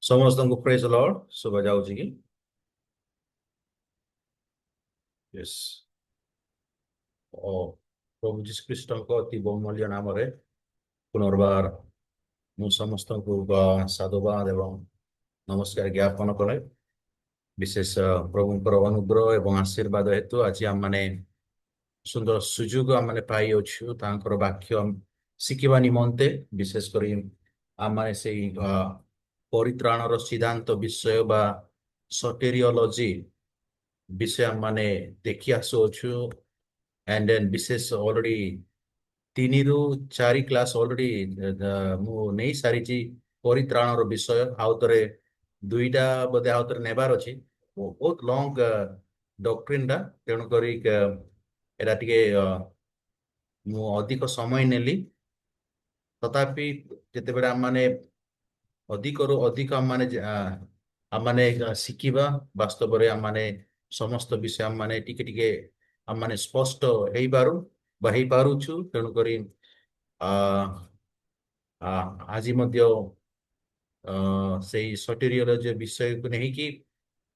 ସମସ୍ତଙ୍କୁ ପ୍ରେଜ୍ ଲର୍ଡ ଶୁଭା ଯାଉଛି କି? ୟେସ୍। ଓ ପ୍ରଭୁ ଯୀଶୁ ଖ୍ରୀଷ୍ଟଙ୍କ ଅତି ବହୁମୂଲ୍ୟ ନାମରେ ପୁନର୍ବାର ମୁଁ ସମସ୍ତଙ୍କୁ ସାଧୁବାଦ ଏବଂ ନମସ୍କାର ଜ୍ଞାପନ କରେ। ବିଶେଷ ପ୍ରଭୁଙ୍କର ଅନୁଗ୍ରହ ଏବଂ ଆଶୀର୍ବାଦ ହେତୁ ଆଜି ଆମମାନେ ସୁନ୍ଦର ସୁଯୋଗ ଆମମାନେ ପାଇଅଛୁ ତାଙ୍କର ବାକ୍ୟ ଶିଖିବା ନିମନ୍ତେ। ବିଶେଷ କରି ଆମମାନେ ସେଇ ପରିତ୍ରାଣର ସିଦ୍ଧାନ୍ତ ବିଷୟ ବା ସଟେରିଓଲୋଜି ବିଷୟ ଆମମାନେ ଦେଖି ଆସୁଅଛୁ। and then ବିଶେଷ already 3 ରୁ 4 କ୍ଲାସ୍ already ମୁଁ ନେଇ ସାରିଛି ପରିତ୍ରାଣର ବିଷୟ। ଆଉ ଥରେ 2ଟା ବୋଧେ ଆଉ ଥରେ ନେବାର ଅଛି। ବହୁତ ଲଙ୍ଗ ଡକ୍ଟ୍ରିନ୍ ଟା, ତେଣୁକରି ଏଇଟା ଟିକେ ମୁଁ ଅଧିକ ସମୟ ନେଲି। ତଥାପି ଯେତେବେଳେ ଆମମାନେ ଅଧିକରୁ ଅଧିକ ଆମମାନେ ଶିଖିବା, ବାସ୍ତବରେ ଆମମାନେ ସମସ୍ତ ବିଷୟ ଆମମାନେ ଟିକେ ଟିକେ ଆମମାନେ ସ୍ପଷ୍ଟ ହେଇପାରୁ ବା ହେଇପାରୁଛୁ। ତେଣୁକରି ଆଜି ମଧ୍ୟ ସେଇ ସଟେରିଓଲୋଜି ବିଷୟକୁ ନେଇକି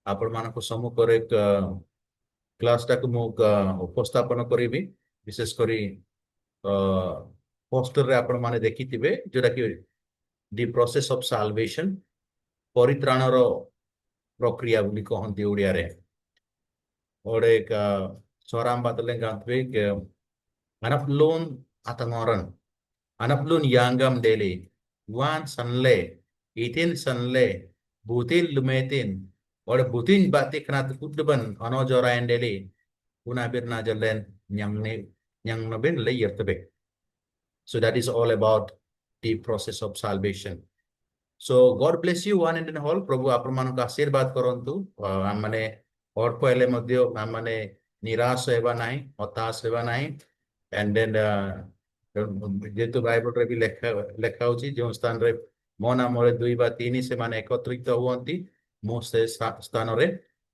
ଆପଣମାନଙ୍କ ସମ୍ମୁଖରେ କ୍ଲାସଟାକୁ ମୁଁ ଉପସ୍ଥାପନ କରିବି। ବିଶେଷ କରି ପୋଷ୍ଟରରେ ଆପଣମାନେ ଦେଖିଥିବେ, ଯୋଉଟାକି ଦି ପ୍ରୋସେସ୍ ଅଫ୍ ସାଲଭେସନ୍, ପରିତ୍ରାଣର ପ୍ରକ୍ରିୟା ବୋଲି କହନ୍ତି ଓଡ଼ିଆରେ। ଗୋଟେ Soram bataling gantwig anaploon atangoran anaploon yangam deli wan sanle itin sanle butil lumetin or butin batik nat kudban anojorayan deli unabir na jalen nyang nabin layer tebe. So that is all about the process of salvation. So God bless you one and all. प्रभु आपण मानक आशीर्वाद करंतु। आमने ଅଳ୍ପ ହେଲେ ମଧ୍ୟ ଆମମାନେ ନିରାଶ ହେବା ନାହିଁ, ହତାଶ ହେବା ନାହିଁ। and then ଯେହେତୁ ବାଇବଲରେ ବି ଲେଖା ହଉଛି, ଯେଉଁ ସ୍ଥାନରେ ମୋ ନାମରେ 2 ବା 3 ସେମାନେ ଏକତ୍ରିତ ହୁଅନ୍ତି, ମୁଁ ସେ ସ୍ଥାନରେ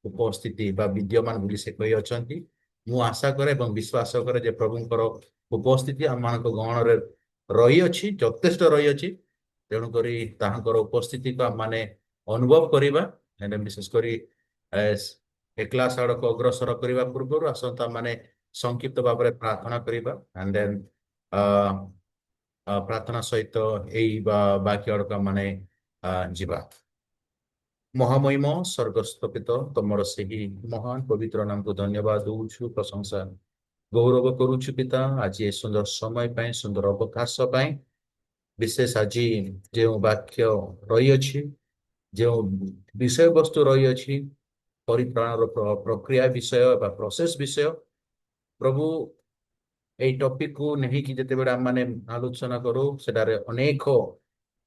ଉପସ୍ଥିତି ବା ବିଦ୍ୟମାନ ବୋଲି ସେ କହିଅଛନ୍ତି। ମୁଁ ଆଶା କରେ ଏବଂ ବିଶ୍ୱାସ କରେ ଯେ ପ୍ରଭୁଙ୍କର ଉପସ୍ଥିତି ଆମମାନଙ୍କ ଗହଣରେ ରହିଅଛି, ଯଥେଷ୍ଟ ରହିଅଛି। ତେଣୁକରି ତାହାଙ୍କର ଉପସ୍ଥିତିକୁ ଆମମାନେ ଅନୁଭବ କରିବା। ବିଶେଷ କରି ଏ କ୍ଲାସ୍ ଆଡ଼କୁ ଅଗ୍ରସର କରିବା ପୂର୍ବରୁ ଆସନ୍ତୁ ଆମମାନେ ସଂକ୍ଷିପ୍ତ ଭାବରେ ପ୍ରାର୍ଥନା କରିବା। and then ପ୍ରାର୍ଥନା ସହିତ ଏଇ ବାକ୍ୟ ଆଡ଼କୁ ଆମମାନେ ଯିବା। ମହାମହିମ ସ୍ୱର୍ଗସ୍ଥ ପିତା, ତମର ସେହି ମହାନ ପବିତ୍ର ନାମକୁ ଧନ୍ୟବାଦ ଦଉଛୁ, ପ୍ରଶଂସା ଗୌରବ କରୁଛୁ ପିତା, ଆଜି ଏ ସୁନ୍ଦର ସମୟ ପାଇଁ, ସୁନ୍ଦର ଅବକାଶ ପାଇଁ। ବିଶେଷ ଆଜି ଯେଉଁ ବାକ୍ୟ ରହିଅଛି, ଯେଉଁ ବିଷୟବସ୍ତୁ ରହିଅଛି, ପରିତ୍ରାଣର ପ୍ରକ୍ରିୟା ବିଷୟ ବା ପ୍ରୋସେସ ବିଷୟ, ପ୍ରଭୁ ଏଇ ଟପିକକୁ ନେଇକି ଯେତେବେଳେ ଆମମାନେ ଆଲୋଚନା କରୁ, ସେଠାରେ ଅନେକ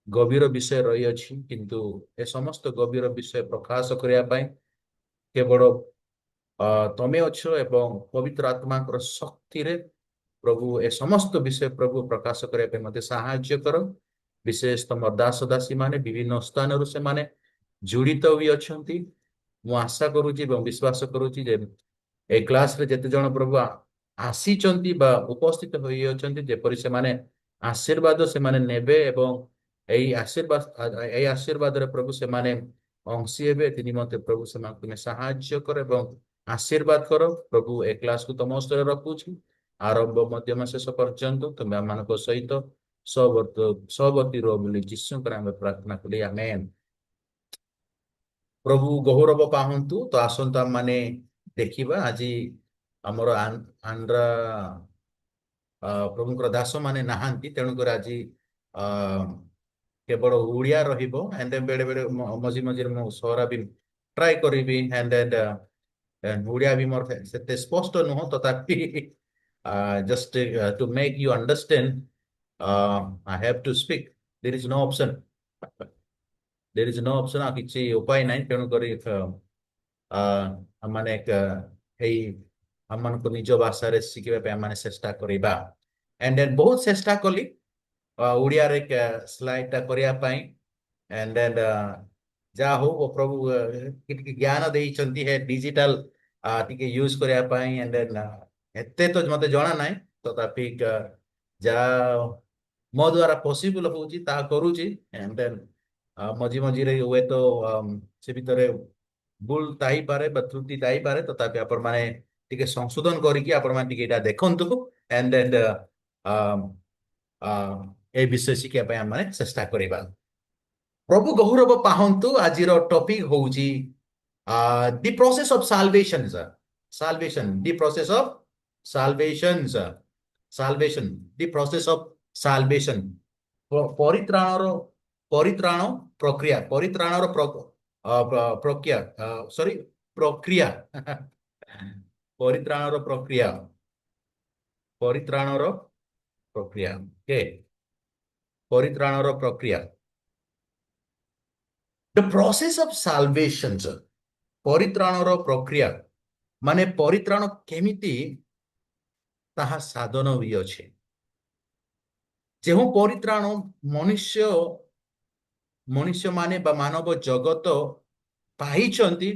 ଗଭୀର ବିଷୟ ରହିଅଛି। କିନ୍ତୁ ଏ ସମସ୍ତ ଗଭୀର ବିଷୟ ପ୍ରକାଶ କରିବା ପାଇଁ କେବଳ ତମେ ଅଛ ଏବଂ ପବିତ୍ର ଆତ୍ମାଙ୍କର ଶକ୍ତିରେ ପ୍ରଭୁ ଏ ସମସ୍ତ ବିଷୟ ପ୍ରଭୁ ପ୍ରକାଶ କରିବା ପାଇଁ ମୋତେ ସାହାଯ୍ୟ କର। ବିଶେଷ ତମ ଦାସ ଦାସୀ ମାନେ ବିଭିନ୍ନ ସ୍ଥାନରୁ ସେମାନେ ଜଡ଼ିତ ବି ଅଛନ୍ତି। ମୁଁ ଆଶା କରୁଛି ଏବଂ ବିଶ୍ୱାସ କରୁଛି ଯେ ଏ କ୍ଲାସରେ ଯେତେ ଜଣ ପ୍ରଭୁ ଆସିଛନ୍ତି ବା ଉପସ୍ଥିତ ହୋଇଅଛନ୍ତି, ଯେପରି ସେମାନେ ଆଶୀର୍ବାଦ ସେମାନେ ନେବେ ଏବଂ ଏଇ ଆଶୀର୍ବାଦରେ ପ୍ରଭୁ ସେମାନେ ଅଂଶୀ ହେବେ। ନିମନ୍ତେ ପ୍ରଭୁ ସେମାନଙ୍କୁ ତୁମେ ସାହାଯ୍ୟ କର ଏବଂ ଆଶୀର୍ବାଦ କର। ପ୍ରଭୁ ଏ କ୍ଲାସକୁ ତମ ହସ୍ତରେ ରଖୁଛି, ଆରମ୍ଭ ମଧ୍ୟମ ଶେଷ ପର୍ଯ୍ୟନ୍ତ ତୁମେ ଆମମାନଙ୍କ ସହିତ ସହବର୍ତ୍ତୀ ରୁହ ବୋଲି ଯୀଶୁଙ୍କର ଆମେ ପ୍ରାର୍ଥନା କଲି, ଆମେନ୍। ପ୍ରଭୁ ଗୌରବ ପାଆନ୍ତୁ। ତ ଆସନ୍ତୁ ଆମମାନେ ଦେଖିବା, ଆଜି ଆମର ଆନ୍ଧ୍ରା ପ୍ରଭୁଙ୍କର ଦାସ ମାନେ ନାହାନ୍ତି, ତେଣୁକରି ଆଜି କେବଳ ଓଡ଼ିଆ ରହିବ। and then ବେଳେ ବେଳେ ମଝି ମଝିରେ ମୁଁ ସହରା ବି ଟ୍ରାଏ କରିବି। and then ଓଡ଼ିଆ ବି ମୋର ସେତେ ସ୍ପଷ୍ଟ ନୁହଁ, ତଥାପି just to make you understand, I have to speak. There is no option. There is no option। ଆଉ କିଛି ଉପାୟ ନାହିଁ। ତେଣୁକରି ଆମମାନେ ଏଇ ଆମମାନଙ୍କୁ ନିଜ ଭାଷାରେ ଶିଖିବା ପାଇଁ ଆମମାନେ ଚେଷ୍ଟା କରିବା। and then ବହୁତ ଚେଷ୍ଟା କଲି ଓଡ଼ିଆରେ ସ୍ଲାଇଡଟା କରିବା ପାଇଁ। and then ଯାହା ହଉ ପ୍ରଭୁ ଟିକେ ଜ୍ଞାନ ଦେଇଛନ୍ତି ହେ ଡିଜିଟାଲ ଟିକେ ୟୁଜ କରିବା ପାଇଁ। and then ଏତେ ତ ମତେ ଜଣା ନାହିଁ, ତଥାପି ଯାହା ମୋ ଦ୍ୱାରା ପସିବଲ ହଉଛି ତାହା କରୁଛି। and then ମଝି ମଝିରେ ହୁଏ ତ ସେ ଭିତରେ ଭୁଲ ଥାଇପାରେ ବା ତ୍ରୁଟି ଥାଇପାରେ, ତଥାପି ଆପଣ ମାନେ ଟିକେ ସଂଶୋଧନ କରିକି ଆପଣ ମାନେ ଟିକେ ଏଇଟା ଦେଖନ୍ତୁ ଏଣ୍ଡ ଦେନ୍ ଏ ବିଷୟ ଶିଖିବା ପାଇଁ ଆମେ ଚେଷ୍ଟା କରିବା। ପ୍ରଭୁ ଗୌରବ ପାହନ୍ତୁ। ଆଜିର ଟପିକ ହଉଛି the process of salvation sir. Salvation, the process of salvation sir. Salvation, the process of salvation. ପରିତ୍ରାଣର ପରିତ୍ରାଣ ପ୍ରକ୍ରିୟା, ପରିତ୍ରାଣର ପ୍ରକ୍ରିୟା, ସରି ପ୍ରକ୍ରିୟା ପରିତ୍ରାଣର ପ୍ରକ୍ରିୟା, ପରିତ୍ରାଣର ପ୍ରକ୍ରିୟା, ଓକେ, ପରିତ୍ରାଣର ପ୍ରକ୍ରିୟା। ଦ ପ୍ରୋସେସ ଅଫ ସାଲଭେସନ ସାର୍। ପରିତ୍ରାଣର ପ୍ରକ୍ରିୟା ମାନେ ପରିତ୍ରାଣ କେମିତି ତାହା ସାଧନ ବି ଅଛି। ଯେଉଁ ପରିତ୍ରାଣ ମନୁଷ୍ୟ ମନୁଷ୍ୟମାନେ ବା ମାନବ ଜଗତ ପାଇଛନ୍ତି,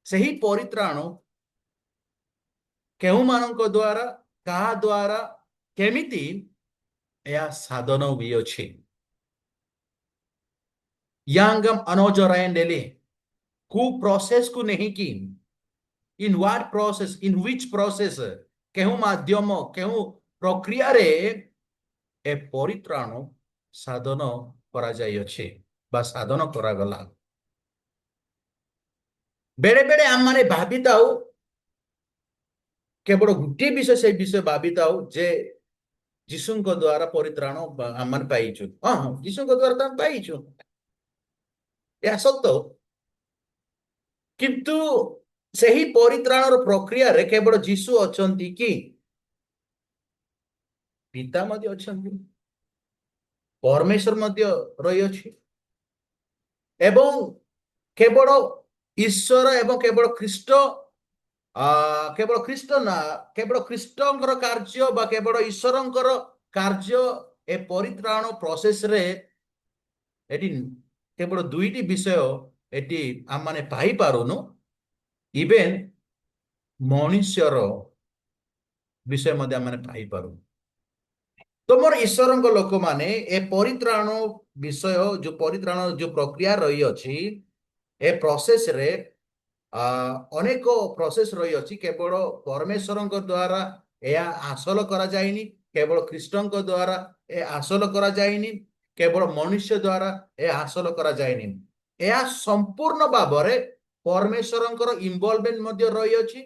ସେହି ପରିତ୍ରାଣ କେଉଁମାନଙ୍କ ଦ୍ୱାରା, କାହା ଦ୍ୱାରା, କେମିତି ଏହା ସାଧନ ବି ଅଛି। ୟାଙ୍ଗମ ଅନୋଜରାୟନ ଡେଲି କୁ ପ୍ରୋସେସ କୁ ନେଇକି, ଇନ ହ୍ୱାଟ ପ୍ରୋସେସ, ଇନ ହ୍ୱିଚ ପ୍ରୋସେସ, କେଉଁ ମାଧ୍ୟମ, କେଉଁ ପ୍ରକ୍ରିୟାରେ ଏ ପରିତ୍ରାଣ ସାଧନ କରାଯାଇଅଛି ବା ସାଧନ କରାଗଲା। ବେଳେ ବେଳେ ଆମମାନେ ଭାବିଥାଉ, କେବଳ ଗୋଟିଏ ବିଷୟ, ସେଇ ବିଷୟ ଭାବିଥାଉ ଯେ ଯୀଶୁଙ୍କ ଦ୍ୱାରା ପରିତ୍ରାଣ ଆମମାନେ ପାଇଛୁ। ହଁ, ଯୀଶୁଙ୍କ ଦ୍ୱାରା ତ ଆମେ ପାଇଛୁ, ଏହା ସତ। କିନ୍ତୁ ସେହି ପରିତ୍ରାଣର ପ୍ରକ୍ରିୟାରେ କେବଳ ଯୀଶୁ ଅଛନ୍ତି କି? ପିତା ମଧ୍ୟ ଅଛନ୍ତି, ପରମେଶ୍ୱର ମଧ୍ୟ ରହିଅଛି, ଏବଂ କେବଳ ଈଶ୍ୱର ଏବଂ କେବଳ ଖ୍ରୀଷ୍ଟ, କେବଳ ଖ୍ରୀଷ୍ଟ ନା, କେବଳ ଖ୍ରୀଷ୍ଟଙ୍କର କାର୍ଯ୍ୟ ବା କେବଳ ଈଶ୍ୱରଙ୍କର କାର୍ଯ୍ୟ ଏ ପରିତ୍ରାଣ ପ୍ରୋସେସରେ ଏଠି କେବଳ ଦୁଇଟି ବିଷୟ ଏଠି ଆମମାନେ ପାଇପାରୁନୁ, ଇଭେନ ମନୁଷ୍ୟର ବିଷୟ ମଧ୍ୟ ଆମମାନେ ପାଇପାରୁ। ତୁମର ଈଶ୍ୱରଙ୍କ ଲୋକମାନେ ଏ ପରିତ୍ରାଣ ବିଷୟ, ଯୋଉ ପରିତ୍ରାଣ ଯୋଉ ପ୍ରକ୍ରିୟା ରହିଅଛି, ଏ ପ୍ରୋସେସରେ ଅନେକ ପ୍ରୋସେସ ରହିଅଛି। କେବଳ ପରମେଶ୍ୱରଙ୍କ ଦ୍ୱାରା ଏହା ହାସଲ କରାଯାଇନି, କେବଳ ଖ୍ରୀଷ୍ଟଙ୍କ ଦ୍ୱାରା ଏ ହାସଲ କରାଯାଇନି, କେବଳ ମନୁଷ୍ୟ ଦ୍ୱାରା ଏ ହାସଲ କରାଯାଇନି। ଏହା ସମ୍ପୂର୍ଣ୍ଣ ଭାବରେ ପରମେଶ୍ୱରଙ୍କର ଇନଭଲଭମେଣ୍ଟ ମଧ୍ୟ ରହିଅଛି,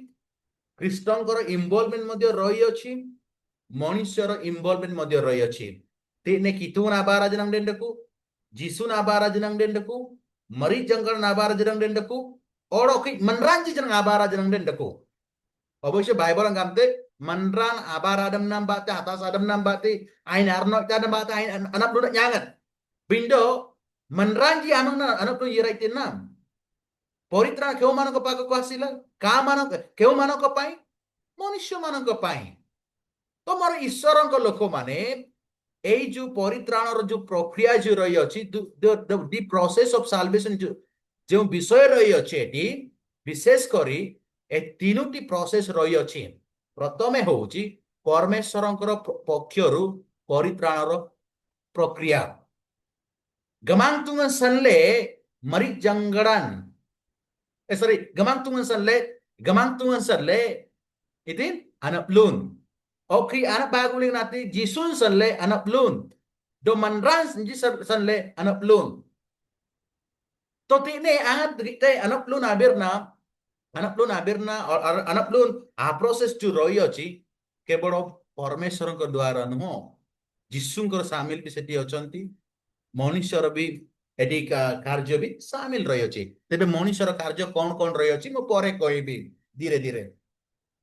ଖ୍ରୀଷ୍ଟଙ୍କର ଇନଭଲଭମେଣ୍ଟ ମଧ୍ୟ ରହିଅଛି, ମନୁଷ୍ୟର ଇନଭଲଭମେଣ୍ଟ ମଧ୍ୟ ରହିଅଛି। Tiene kitun abara jenang dendeku, jisun abara jenang dendeku, mari jangkar nabara jenang dendeku, odoki menranji jenang abara jenang dendeku. অবশ্যই Bible গামতে manran abara adam nambate atas adam nambate ain arno adam bate ain anak lunak nyangat. Bindo menranji anak tu yirai tinam. ପରିତ୍ରାଣ କେଉଁମାନଙ୍କ ପାଖକୁ ଆସିଲା? କେଉଁମାନଙ୍କ ପାଇଁ? ମନୁଷ୍ୟମାନଙ୍କ ପାଇଁ। ତମର ଈଶ୍ୱରଙ୍କ ଲୋକମାନେ ଏଇ ଯୋଉ ପରିତ୍ରାଣର ଯୋଉ ପ୍ରକ୍ରିୟା ଯୋଉ ରହିଅଛି, ଦି ପ୍ରୋସେସ ଅଫ ସାଲଭେସନ, ଯେଉଁ ବିଷୟ ରହିଅଛି ଏଠି, ବିଶେଷ କରି ଏ ତିନୋଟି ପ୍ରୋସେସ ରହିଅଛି। ପ୍ରଥମେ ହଉଛି ପରମେଶ୍ୱରଙ୍କର ପକ୍ଷରୁ ପରିତ୍ରାଣର ପ୍ରକ୍ରିୟା। ଗମାନ୍ତୁଙ୍ଗନ ସନଲେ ମରି ଜଙ୍ଗଡାନ, sorry, gamangtungan sanle itin anak blun. Okay, anak baguling natin jisun sanle anak blun. Do manran sanle anak blun. To tine angat te anak blun abirna, anak blun a process to royochi କେବଳ ପରମେଶ୍ୱରଙ୍କ ଦ୍ୱାରା ନୁହଁ, ଯୀଶୁଙ୍କର ସାମିଲ ବି ସେଠି ଅଛନ୍ତି, ମନୁଷ୍ୟର ବି ଏଠି କାର୍ଯ୍ୟ ବି ସାମିଲ ରହିଅଛି। ତେବେ ମନୁଷ୍ୟର କାର୍ଯ୍ୟ କଣ କଣ ରହିଅଛି ମୁଁ ପରେ କହିବି ଧୀରେ ଧୀରେ।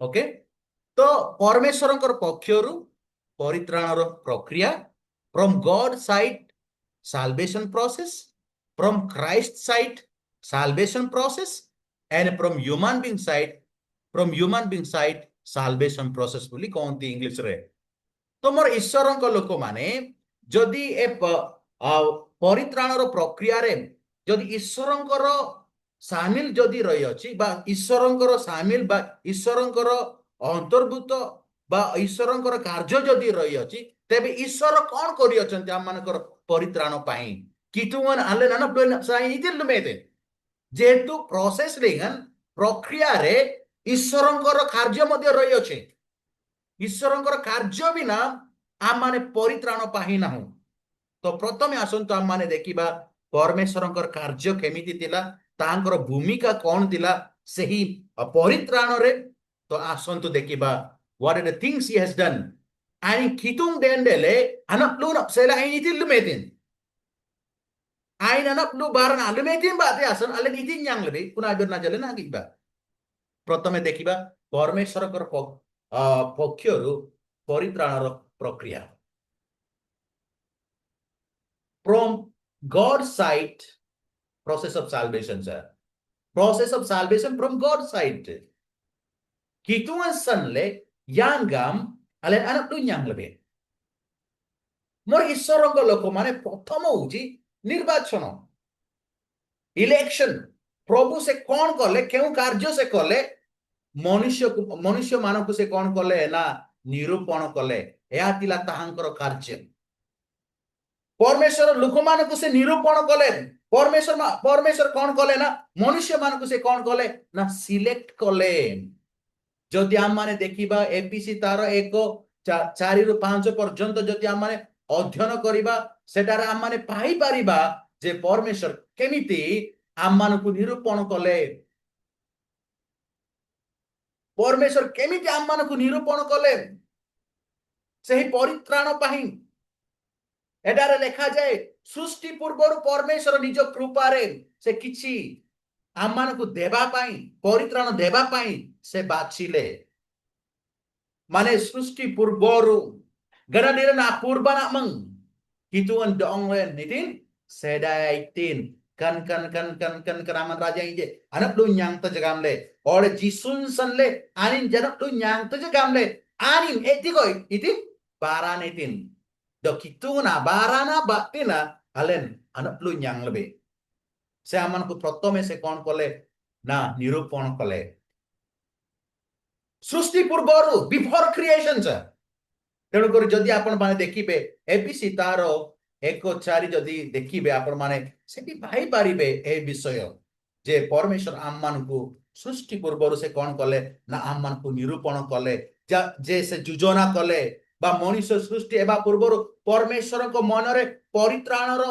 ଓକେ, ତ ପରମେଶ୍ୱରଙ୍କର ପକ୍ଷରୁ ପରିତ୍ରାଣର ପ୍ରକ୍ରିୟା, from God side salvation process, from Christ side salvation process, and from human being side salvation process ବୋଲି କହନ୍ତି ଇଂଲିଶରେ। ତମର ଈଶ୍ୱରଙ୍କ ଲୋକମାନେ ଯଦି ଏ ପରିତ୍ରାଣର ପ୍ରକ୍ରିୟାରେ ଯଦି ଈଶ୍ୱରଙ୍କର ସାମିଲ ଯଦି ରହିଅଛି, ବା ଈଶ୍ୱରଙ୍କର ସାମିଲ ବା ଈଶ୍ୱରଙ୍କର ଅନ୍ତର୍ଭୁକ୍ତ ବା ଈଶ୍ୱରଙ୍କର କାର୍ଯ୍ୟ ଯଦି ରହିଅଛି, ତେବେ ଈଶ୍ୱର କଣ କରିଅଛନ୍ତି ଆମମାନଙ୍କର ପରିତ୍ରାଣ ପାଇଁ? Kitungan allen anak doin sai itil lumete. যেহেতু প্রসেস রেগান প্রক্রিয়ারে ঈশ্বরଙ୍କର କାର୍ଯ୍ୟ ମଧ୍ୟ ରହିଅଛି ঈশ্বରଙ୍କର କାର୍ଯ୍ୟ ବିନା ଆମମାନେ ପରିତ୍ରାଣ ପାଇ ନାହୁଁ ତ ପ୍ରଥମେ ଆସନ୍ତୁ ଆମମାନେ ଦେଖିବା ପରମେଶ୍ୱରଙ୍କର କାର୍ଯ୍ୟ କେମିତି ଥିଲା ତାଙ୍କର ଭୂମିକା କ'ଣ ଥିଲା ସେହି ପରିତ୍ରାଣରେ ତ ଆସନ୍ତୁ ଦେଖିବା what are the things he has done einen Kittung den dele anak lu nak sela ini til lumetin Ain anak lu barang alumetin ba te asan alen itin yang lebih kuna berna jalan lagi ba প্রথমে দেখিবা পরমেশ্বরଙ୍କର ପକ୍ଷରୁ ପରିତ୍ରାଣର ପ୍ରକ୍ରିୟା from God's side process of salvation sir process of salvation from God's side Kitungan sanle yangam alen anak lu yang lebih ମୋର ଈଶ୍ୱରଙ୍କ ଲୋକମାନେ ପ୍ରଥମ ହଉଛି ନିର୍ବାଚନ ଇଲେକ୍ସନ ପ୍ରଭୁ ସେ କ'ଣ କଲେ କେଉଁ କାର୍ଯ୍ୟ ସେ କଲେ ମନୁଷ୍ୟମାନଙ୍କୁ ସେ କ'ଣ କଲେ ନା ନିରୂପଣ କଲେ ଏହା ଥିଲା ତାହାଙ୍କର କାର୍ଯ୍ୟ ପରମେଶ୍ୱର ଲୋକମାନଙ୍କୁ ସେ ନିରୂପଣ କଲେ ପରମେଶ୍ୱର କ'ଣ କଲେ ନା ମନୁଷ୍ୟମାନଙ୍କୁ ସେ କ'ଣ କଲେ ନା ସିଲେକ୍ଟ କଲେ ଯଦି ଆମମାନେ ଦେଖିବା ଏପିସି ତାର 1:4 ରୁ 5 ପର୍ଯ୍ୟନ୍ତ ଯଦି ଆମମାନେ ଅଧ୍ୟୟନ କରିବା ସେଟାରେ ଆମମାନେ ପାଇପାରିବା ଯେ ପରମେଶ୍ୱର କେମିତି ଆମମାନଙ୍କୁ ନିରୂପଣ କଲେ ପରମେଶ୍ୱର କେମିତି ଆମମାନଙ୍କୁ ନିରୂପଣ କଲେ ସେହି ପରିତ୍ରାଣ ପାଇଁ ଏଠାରେ ଲେଖାଯାଏ ସୃଷ୍ଟି ପୂର୍ବରୁ ପରମେଶ୍ୱର ନିଜ କୃପାରେ ସେ କିଛି ଆମମାନଙ୍କୁ ଦେବା ପାଇଁ ପରିତ୍ରାଣ ଦେବା ପାଇଁ ସେ ବାଛିଲେ ମାନେ ସୃଷ୍ଟି ପୂର୍ବରୁ ganadira na purba na mang kituan doong len nitin sedaitin kan keraman raja ini anak lu nyang ta jagamle oleh jisun sanle anin janak lu nyang ta jagamle anin etikoi itin baranitin do kituna barana batina alen anak lu nyang lebe se amanku protome se kon kole na nirupon kole Srishti पूर्वरु before creation sir ତେଣୁକରି ଯଦି ଆପଣମାନେ ଦେଖିବେ ABC ତାର 1:4 ଯଦି ଦେଖିବେ ଆପଣମାନେ ସେଠି ପାଇପାରିବେ ଏ ବିଷୟ ଯେ ପରମେଶ୍ୱର ଆମମାନଙ୍କୁ ସୃଷ୍ଟି ପୂର୍ବରୁ ସେ କ'ଣ କଲେ ନା ଆମମାନଙ୍କୁ ନିରୂପଣ କଲେ ଯେ ସେ ଯୋଜନା କଲେ ବା ମଣିଷ ସୃଷ୍ଟି ହେବା ପୂର୍ବରୁ ପରମେଶ୍ୱରଙ୍କ ମନରେ ପରିତ୍ରାଣର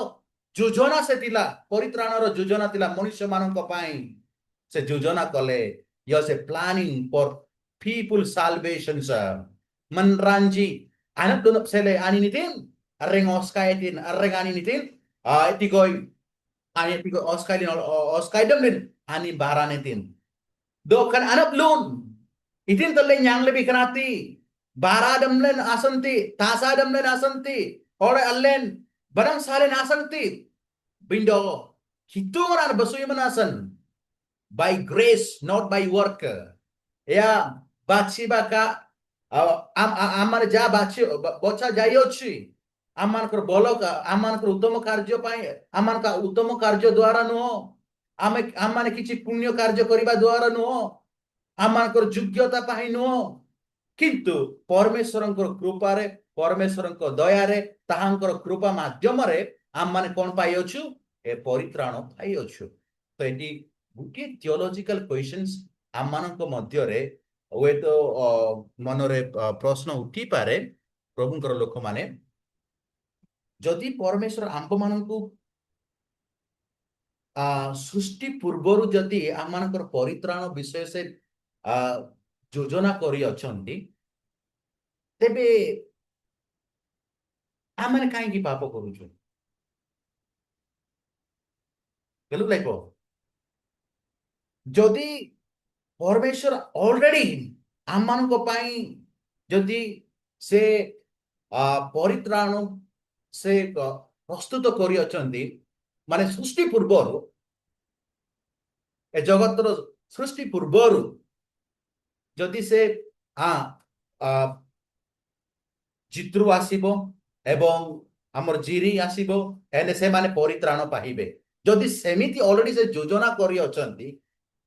ଯୋଜନା ସେ ଥିଲା ପରିତ୍ରାଣର ଯୋଜନା ଥିଲା ମଣିଷମାନଙ୍କ ପାଇଁ ସେ ଯୋଜନା କଲେ yes A planning for people ସାଲଭେସନ menranji anak dunop sele aninitin areng oskaitin areng aninitin etikoi ani etikoi oskailin oskaidem din ani baranitin dokan anak lun itin tele yang lebih kenati baradem len asanti tasadem len asanti ore allen barang salen asanti bindo hitungan basuy manasan by grace not by work ya bachi baka ଆମର ଯାହା ବଛା ଯାଇଅଛି ଆମମାନଙ୍କର ଭଲ ଆମମାନଙ୍କର ଉତ୍ତମ କାର୍ଯ୍ୟ ପାଇଁ ଆମମାନଙ୍କ ଉତ୍ତମ କାର୍ଯ୍ୟ ଦ୍ୱାରା ନୁହଁ ଆମମାନେ କିଛି ପୁଣ୍ୟ କାର୍ଯ୍ୟ କରିବା ଦ୍ୱାରା ନୁହଁ ଆମମାନଙ୍କର ଯୋଗ୍ୟତା ପାଇଁ ନୁହଁ କିନ୍ତୁ ପରମେଶ୍ୱରଙ୍କର କୃପାରେ ପରମେଶ୍ୱରଙ୍କ ଦୟାରେ ତାହାଙ୍କର କୃପା ମାଧ୍ୟମରେ ଆମମାନେ କ'ଣ ପାଇଅଛୁ ଏ ପରିତ୍ରାଣ ପାଇଅଛୁ ତ ଏଠି ଗୋଟିଏ ଥିଓଲୋଜିକାଲ କ୍ୱେଶ୍ଚନ୍ସ ଆମମାନଙ୍କ ମଧ୍ୟରେ ହୁଏତ ମନରେ ପ୍ରଶ୍ନ ଉଠିପାରେ ପ୍ରଭୁଙ୍କର ଲୋକମାନେ ଯଦି ପରମେଶ୍ୱର ଆମ୍ଭମାନଙ୍କୁ ସୃଷ୍ଟି ପୂର୍ବରୁ ଯଦି ଆମମାନଙ୍କର ପରିତ୍ରାଣ ବିଷୟ ସେ ଯୋଜନା କରିଅଛନ୍ତି ତେବେ ଆମମାନେ କାହିଁକି ପାପ କରୁଛୁ ଯଦି ପରମେଶ୍ୱର ଅଲରେଡି ଆମମାନଙ୍କ ପାଇଁ ଯଦି ସେ ପରିତ୍ରାଣ ସେ ପ୍ରସ୍ତୁତ କରିଅଛନ୍ତି ମାନେ ସୃଷ୍ଟି ପୂର୍ବରୁ ଏ ଜଗତର ସୃଷ୍ଟି ପୂର୍ବରୁ ଯଦି ସେ ଚିତ୍ରୁ ଆସିବ ଏବଂ ଆମର ଜିରି ଆସିବ ହେଲେ ସେମାନେ ପରିତ୍ରାଣ ପାଇବେ ଯଦି ସେମିତି ଅଲରେଡି ସେ ଯୋଜନା କରିଅଛନ୍ତି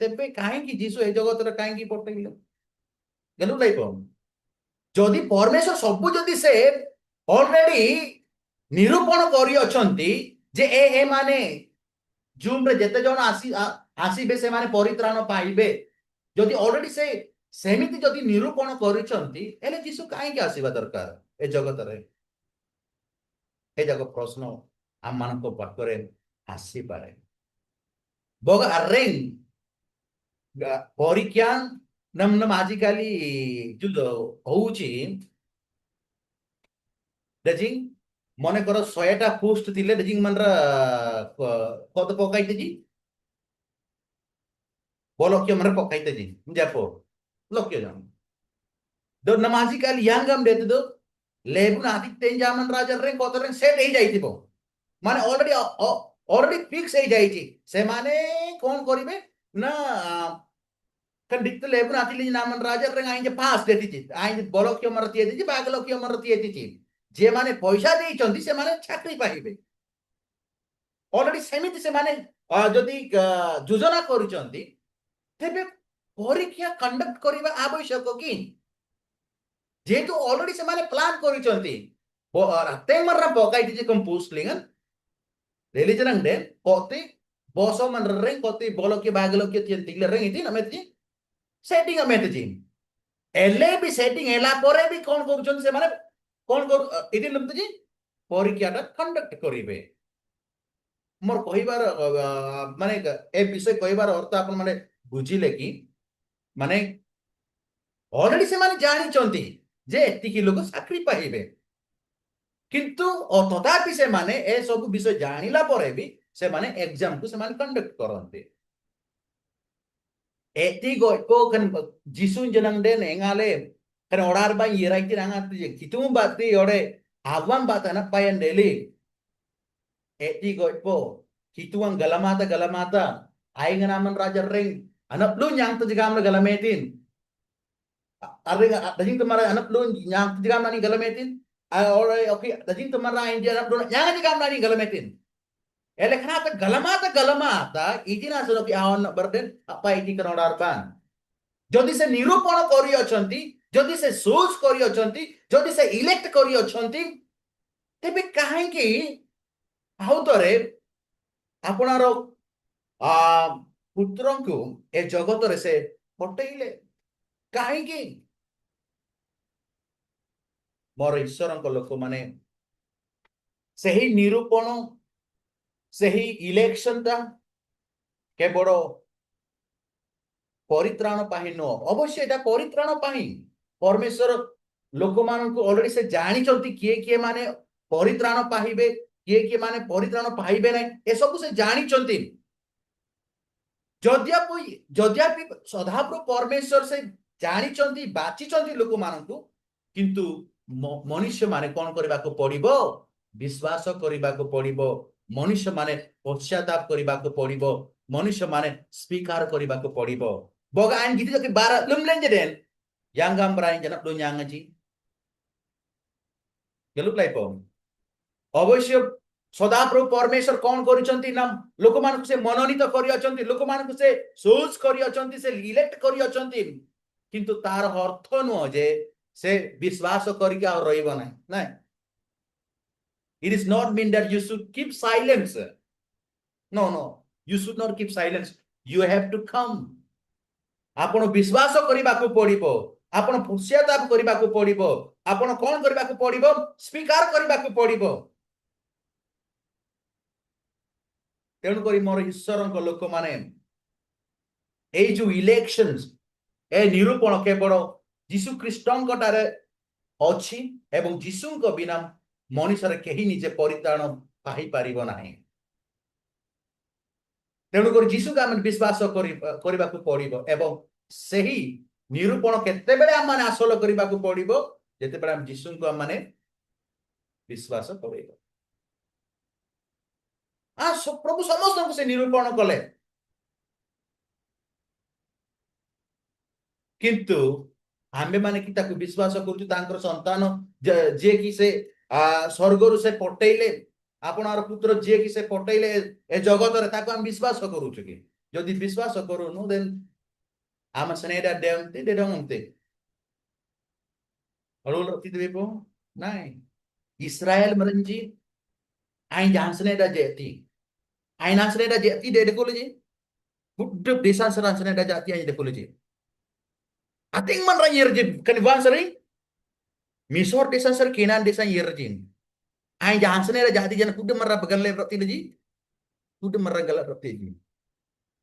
ତେବେ କାହିଁକି ଯୀଶୁ ଏ ଜଗତରେ କାହିଁକି ପଠେଇଲେ ଯଦି ପରମେଶ୍ୱର ସବୁ ଯଦି ସେ ଅଲରେଡି ନିରୂପଣ କରିଅଛନ୍ତି जे ए माने जूम रे जेते जण आसीबे से माने परित्राण पाइबे जदि ऑलरेडी से सेमिति जदि निरूपण करिसंती एले जीसु काहे के आसीबा दरकार ए जगत रे ए जग प्रश्न आम मान को पाखरे आसी पारे बग अरेंग परीक्षा नम नम आजिकाली जो होउची देजिंग मने कर 100टा पोस्ट थिले देजिंग मनरा कत पकाइते जी बोलो क्यों मरे पकाइते जी जापो लोक्यो जान दो नमाजी काल यांगम देते दो लेबुन आदि तेंजामन राजा रे कत रे सेट हे जाइतिबो माने ऑलरेडी फिक्स हे जाइची से माने कोन करिवे ना kan dikte lebu nanti li naman raja reng aing pass deti ci aing bolok yo marti eti ci baglok yo marti eti ci जे माने पैसा देई चंदी से माने चाकरी पाइबे ऑलरेडी सेमिति से माने जदि योजना करि चंदी तेबे परीक्षा कंडक्ट करिबा आवश्यक कि जेतु ऑलरेडी से माने प्लान करि चंदी ते मररा पकाइति जे कम पोस्ट लिंगन रिलीजन दे कोति बसो मन रेंग कोति bolok yo baglok yo tien tigle reng iti nameti setting अमेत जी एले भी सेटिंग एला परे भी कोन करूछन से माने कोन कर इति लमत जी परीक्षाटा कंडक्ट करिवे मोर कहिबार माने ए विषय कहिबार अर्थ आपन माने बुझिले कि माने ऑलरेडी से माने जानि चंती जे एति कि लोग चाकरी पाइबे किंतु तथापि से माने ए सब विषय जानिला परे भी से माने एग्जाम को से माने कंडक्ट करंते एति गोइको kan jisun jenang den engale kan orar ba yirai ti rangat ti kitum bati ore awan batana payan deli eti goipo kituang galamata aing naman raja ring anak lu nyang tu jigam na galametin arring dajing tumara anak lu nyang tu jigam na ni galametin ore okay dajing tumara aing anak lu nyang jigam na ni galametin ele kenapa galamata इदिना सुनो कि आवन बर्देन apa इति करोडार बान जदि से निरूपण करि अछंती जदि से सोच करि अछंती जदि से इलेक्ट करि अछंती तेबे काहे कि आउतरे आपनार पुत्रंकु ए जगत रे से पटेइले काहे कि मोर ईश्वरंक लोक माने सही निरूपण सही इलेक्शन ता केवल परित्राण पाही नो अवश्य एटा परित्राण पाही परमेश्वर लोक मान को ऑलरेडी से जानी चलती किए माने परित्राण पाहिबे किए माने परित्राण पाहिबे नै ए सब से जानी चलती जद्यापि सदाप्रभु परमेश्वर से जानी चलती बाची चलती लोक मान को किंतु मनुष्य माने कोन करबा को पड़िबो विश्वास करबा को पड़िबो मनुष्य माने पश्चाताप करबा को पड़िबो मनुष्य माने स्वीकार करबा को पड़िबो bogaan gitu ke barat lum len jeden yang gambaran janap do nyang ji gelup lai pom অবশ্য সদাপ্রভু পরমেশ্বর কোন করিছন্তি না লোকমানকু সে মনোনীত করি অছন্তি লোকমানকু সে চুজ করি অছন্তি সে ইলেক্ট করি অছন্তি কিন্তু তার অর্থ নুহ যে সে বিশ্বাস করিকি আর রইব নাই না it is not mean that you should keep silence no you should not keep silence you have to come आपण विश्वास करबा को पड़िबो आपण पश्चाताप करबा को पड़िबो आपण कोन करबा को पड़िबो स्वीकार करबा को पड़िबो तेणु करी मोर ईश्वरक लोक माने ए जो इलेक्शंस ए निरूपण केवल यीशु ख्रीष्टंक टारे अछि एवं यीशुंक बिना मनुष्यर केही निजे परित्राण पाहि पारिबो नाही तेणु कर यीशु का हम विश्वास करबा को पड़िबो एवं सही निरूपण केते बेले हम माने आसल करबा को पड़िबो जेते बेले हम यीशु को हम माने विश्वास करबो प्रभु समस्त को से निरूपण कले किंतु आमे माने कि ताको विश्वास करछु तांकर संतान जे कि से स्वर्गरु से पटेइले आपनार पुत्र जे कि से पटेइले ए जगत रे ताको हम विश्वास करूछु कि जदि विश्वास करूनु देन आम सनेडा देमते दे डंगते अरुल तिदेबो नाइ इस्राएल मरंजी Ain jansne da jeti. Ain ansne da jeti de dekolo ji. Buddha desan seran sne da jati ain dekolo ji. Ating man ra yer ji kan wan sering. Misor desan ser kenan desan yer ji. Ain jansne da jati jan kudu marra bagan le roti ji. Kudu marra galat roti ji.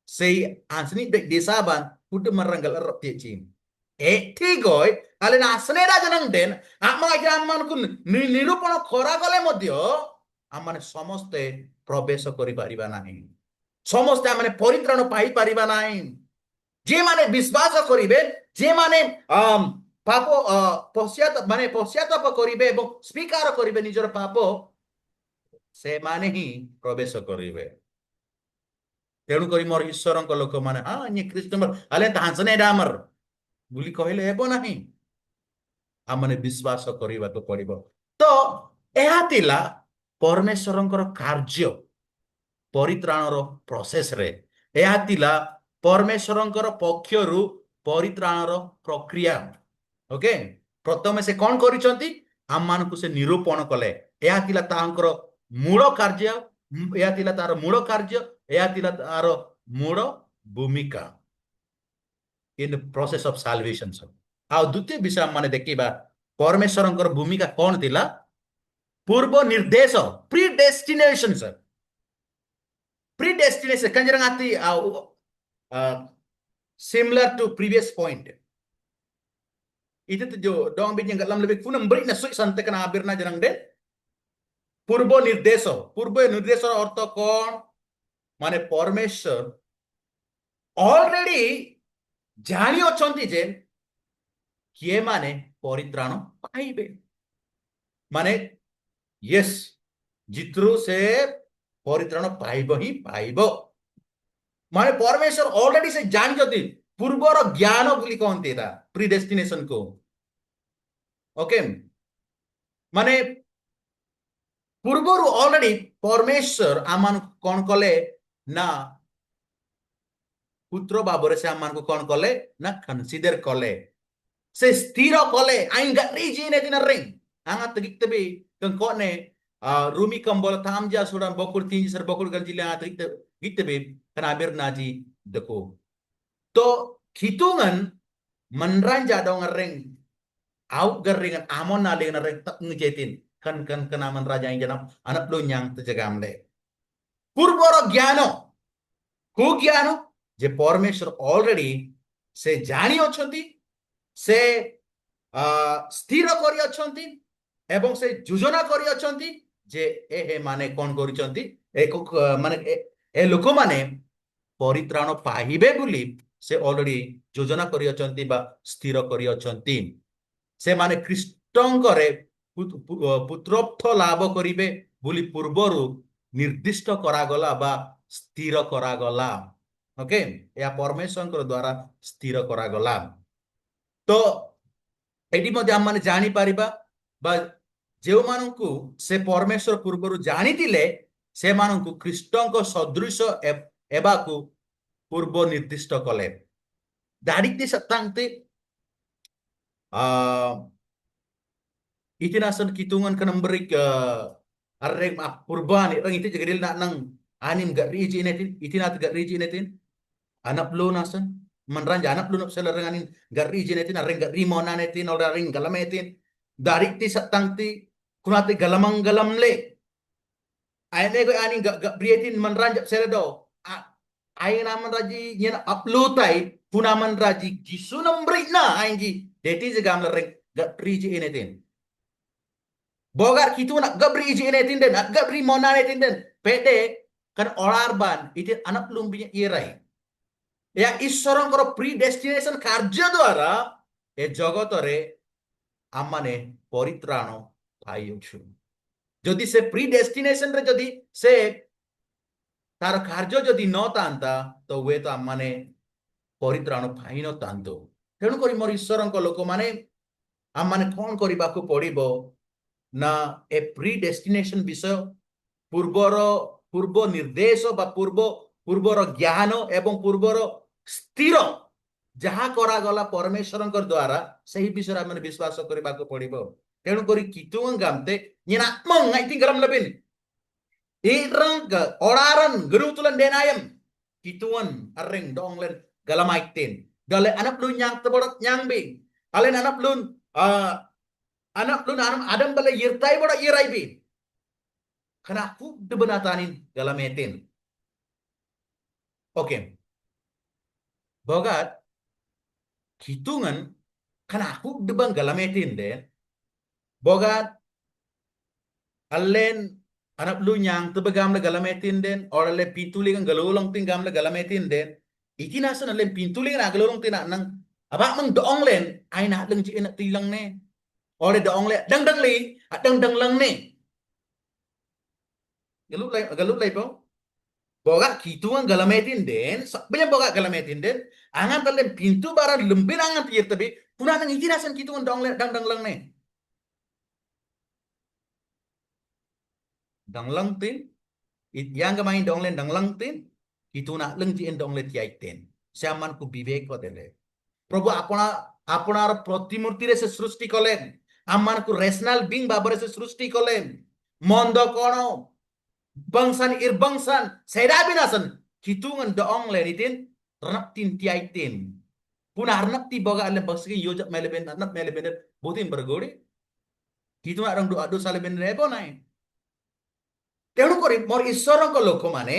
Sei ansni de desaban kudu marra galat roti ji. ঠিক হয় তাহলে আসনেরা জনং দেন আমা আগে আমমানকু নিরূপণ କରାଗଲେ ମଧ୍ୟ ଆମମାନେ ସମସ୍ତେ ପ୍ରବେଶ କରିପାରିବା ନାହିଁ ସମସ୍ତେ ଆମମାନେ ପରିତ୍ରାଣ ପାଇପାରିବା ନାହିଁ ଯେମାନେ ବିଶ୍ୱାସ କରିବେ ଯେମାନେ ପାପ ପଶ୍ଚାତାପ କରିବେ ଏବଂ ସ୍ୱୀକାର କରିବେ ନିଜର ପାପ ସେମାନେ ହିଁ ପ୍ରବେଶ କରିବେ ତେଣୁକରି ମୋର ଈଶ୍ୱରଙ୍କ ଲୋକମାନେ ହଁ ଇଏ ଖ୍ରୀଷ୍ଟଙ୍କର ଆଲେ ତାହାସନେରା ଆମର ବୋଲି କହିଲେ ହେବ ନାହିଁ ଆମମାନେ ବିଶ୍ୱାସ କରିବାକୁ ପଡିବ ତ ଏହା ଥିଲା ପରମେଶ୍ୱରଙ୍କର କାର୍ଯ୍ୟ ପରିତ୍ରାଣର ପ୍ରୋସେସରେ ଏହା ଥିଲା ପରମେଶ୍ୱରଙ୍କର ପକ୍ଷରୁ ପରିତ୍ରାଣର ପ୍ରକ୍ରିୟା ଓକେ ପ୍ରଥମେ ସେ କଣ କରିଛନ୍ତି ଆମମାନଙ୍କୁ ସେ ନିରୂପଣ କଲେ ଏହା ଥିଲା ତାଙ୍କର ମୂଳ କାର୍ଯ୍ୟ ଏହା ଥିଲା ତାର ମୂଳ କାର୍ଯ୍ୟ ଏହା ଥିଲା ତାର ମୂଳ ଭୂମିକା in the process of salvation sir ଆଉ ଦ୍ୱିତୀୟ ବିଷୟ ମାନେ ଦେଖିବା ପରମେଶ୍ୱରଙ୍କର ଭୂମିକା କଣ ଥିଲା ପୂର୍ବ ନିର୍ଦ୍ଦେଶ predestination sir predestination kanjang ati similar to previous point itu tuh jo dong bijeng galam lebih punam beri na sui sante kana abir na janang den ପୂର୍ବ ନିର୍ଦ୍ଦେଶ ଅର୍ଥ କଣ ମାନେ ପରମେଶ୍ୱର already ଜାଣି ଅଛନ୍ତି ଯେ କିଏ ମାନେ ପରିତ୍ରାଣ ପାଇବେ ମାନେ ୟେସ୍ ଜିତରୁ ସେ ପରିତ୍ରାଣ ପାଇବ ହିଁ ପାଇବ ମାନେ ପରମେଶ୍ୱର ଅଲରେଡି ସେ ଜାଣିଛନ୍ତି ପୂର୍ବର ଜ୍ଞାନ ବୋଲି କହନ୍ତି ଏଟା ପ୍ରିଡେଷ୍ଟିନେସନ କୁ ଓକେ ମାନେ ପୂର୍ବରୁ ଅଲରେଡି ପରମେଶ୍ୱର ଆମମାନଙ୍କୁ କଣ କଲେ ନା ପୁତ୍ର ଭାବରେ ସେ ଆମମାନଙ୍କୁ କଣ କଲେ ନା କନସିଡର କଲେ se stiro kole aing gak riji ne tina ring angat tegik tebi keng kone rumi kambol tamja suran bokul tinji ser bokul ganjili angat tegik tebi kana bir naji deko to hitungan menranja dong ring au geringan amon na dengan ring tak ngejetin kan kenaman raja yang janam anak lu nyang tejagam le purboro gyano ku gyano je परमेश्वर already से जानी अछंती से स्थिर करी अछंती एवं से योजना करी अछंती जे ए माने कोन करिसंती एक माने ए लोक माने परित्राण पाहिबे बुली से ऑलरेडी योजना करी अछंती बा स्थिर करी अछंती से माने ख्रीष्टंकरे पुत्रत्व लाभ करिवे बुली पूर्वरु निर्दिष्ट करागला बा स्थिर करागला ओके या परमेश्वर द्वारा स्थिर करागला तो एटी मध्ये आम जानी पारिबा बा जो मानकु से परमेश्वर पूर्वरु जानी दिले से मानकु ख्रीष्टंक सदृश एबाकु पूर्व निर्दिष्ट कले दारिक्ति सत्तांगते itinasan kitungan ka nambrik arreg purban rang iti jagadil na nang anim gak riji netin itinat gak riji netin anak lo nasan manranja anak lo napsala rang anin gak riji netin arreng gak rimona netin or arreng galametin darikti satangti kunati galamang galamle ayne go anin gak prietin manranja psela ay naman raji nyena uploaday punaman raji gisu nambrik na ayji deti jagamla reng gak riji netin bogar kitu nak gabri iji netin den nak gabri mona netin den pede kan olarban itu anak lumbinya irai ya ଈଶ୍ୱରଙ୍କର predestination କାର୍ଯ୍ୟ ଦ୍ୱାରା ଏ ଜଗତରେ ଆମମାନେ ପରିତ୍ରାଣ ପାଇଅଛୁ ଯଦି ସେ predestination ରେ ଯଦି ସେ ତାର କାର୍ଯ୍ୟ ଯଦି ନ ଥାନ୍ତା ତ ହୁଏତ ଆମମାନେ ପରିତ୍ରାଣ ପାଇ ନ ଥାନ୍ତୁ ତେଣୁକରି ମୋର ଈଶ୍ୱରଙ୍କ ଲୋକମାନେ ଆମମାନେ କଣ କରିବାକୁ ପଡିବ ना ए प्रीडेस्टिनेशन विषय पूर्व निर्देश बा पूर्वर ज्ञान एवं पूर्वर स्थिर जहाँ करा गला परमेश्वर द्वारा सही विषय आम विश्वास करने पड़ो तेणुक कितुंग गामते येना मंग आई थिंक गरम लबिन irang ke oraran gerutulan denayam kituan areng donglen galamaitin dale anak lu nyang teborot nyang bing alen anak lu anam adam bala yirtai bora yirai bi kana ku debenatanin galametin oke bogat hitungan kana aku debang galametin den bogat alen anak lu nyang tebe gamle galametin den orale pituli kan galulong tin gamle galametin den iki nasan alen pintuli na galulong tin nang aba mang doong len ai na leng ji enak tilang ne ore doong le dang dang li dang dang lang ne galut lay po boga kituan galametin den banyak boga galametin den angan talen pintu barang lembir angan tiyer tabi punah nang iki nasan kituan doong le dang dang lang ne dang lang tin yang kemain dong len dang lang tin itu nak leng ji dong le tiai ten siaman ku bibek ko tele প্রভু আপনার প্রতিমূর্তিরে সে সৃষ্টি কলেন আমানকু rational being বাবরে সে সৃষ্টি কলেন মন্দ কোন bangsan ir bangsan seda binasan hitungan doong lenitin renap tin tiai tin punah renap ti boga ale bangsi yojak meleben renap meleben butin bergori hitungan orang doa dosa leben nebo nai তেଣু କରି ମୋର ଈଶ୍ୱରଙ୍କ ଲୋକମାନେ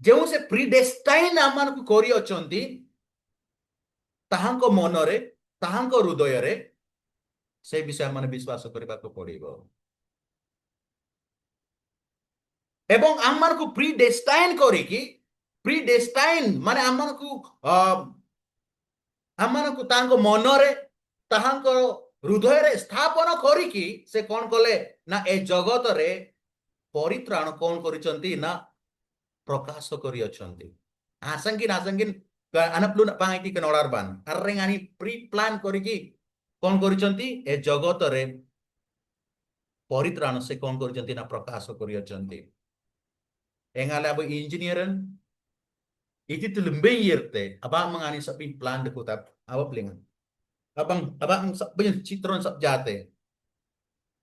ଯେଉଁ ସେ ପ୍ରିଡେଷ୍ଟାଇନ୍ ଆମମାନଙ୍କୁ କରିଅଛନ୍ତି ତାହାଙ୍କ ମନରେ ତାହାଙ୍କ ହୃଦୟରେ ସେ ବିଷୟ ମାନେ ବିଶ୍ୱାସ କରିବାକୁ ପଡିବ ଏବଂ ଆମମାନଙ୍କୁ ପ୍ରିଡେଷ୍ଟାଇନ୍ କରିକି ପ୍ରିଡେଷ୍ଟାଇନ୍ ମାନେ ଆମମାନଙ୍କୁ ତାଙ୍କ ମନରେ ତାହାଙ୍କ ହୃଦୟରେ ସ୍ଥାପନ କରିକି ସେ କଣ କଲେ ନା ଏ ଜଗତରେ ପରିତ୍ରାଣ କଣ କରିଛନ୍ତି ନା ପ୍ରକାଶ କରିଅଛନ୍ତି ଆସଙ୍ଗିନ ଆସଙ୍ଗିନ anak lu nak pangai ke norarban areng ani pre plan କରିକି କଣ କରିଛନ୍ତି ଏ ଜଗତରେ ପରିତ୍ରାଣ ସେ କଣ କରିଛନ୍ତି ନା ପ୍ରକାଶ କରିଅଛନ୍ତି engale abo engineeren itu tu lembe yerte abang mangani sapi plan de kutap apa plingan abang sab banyak citron sab jate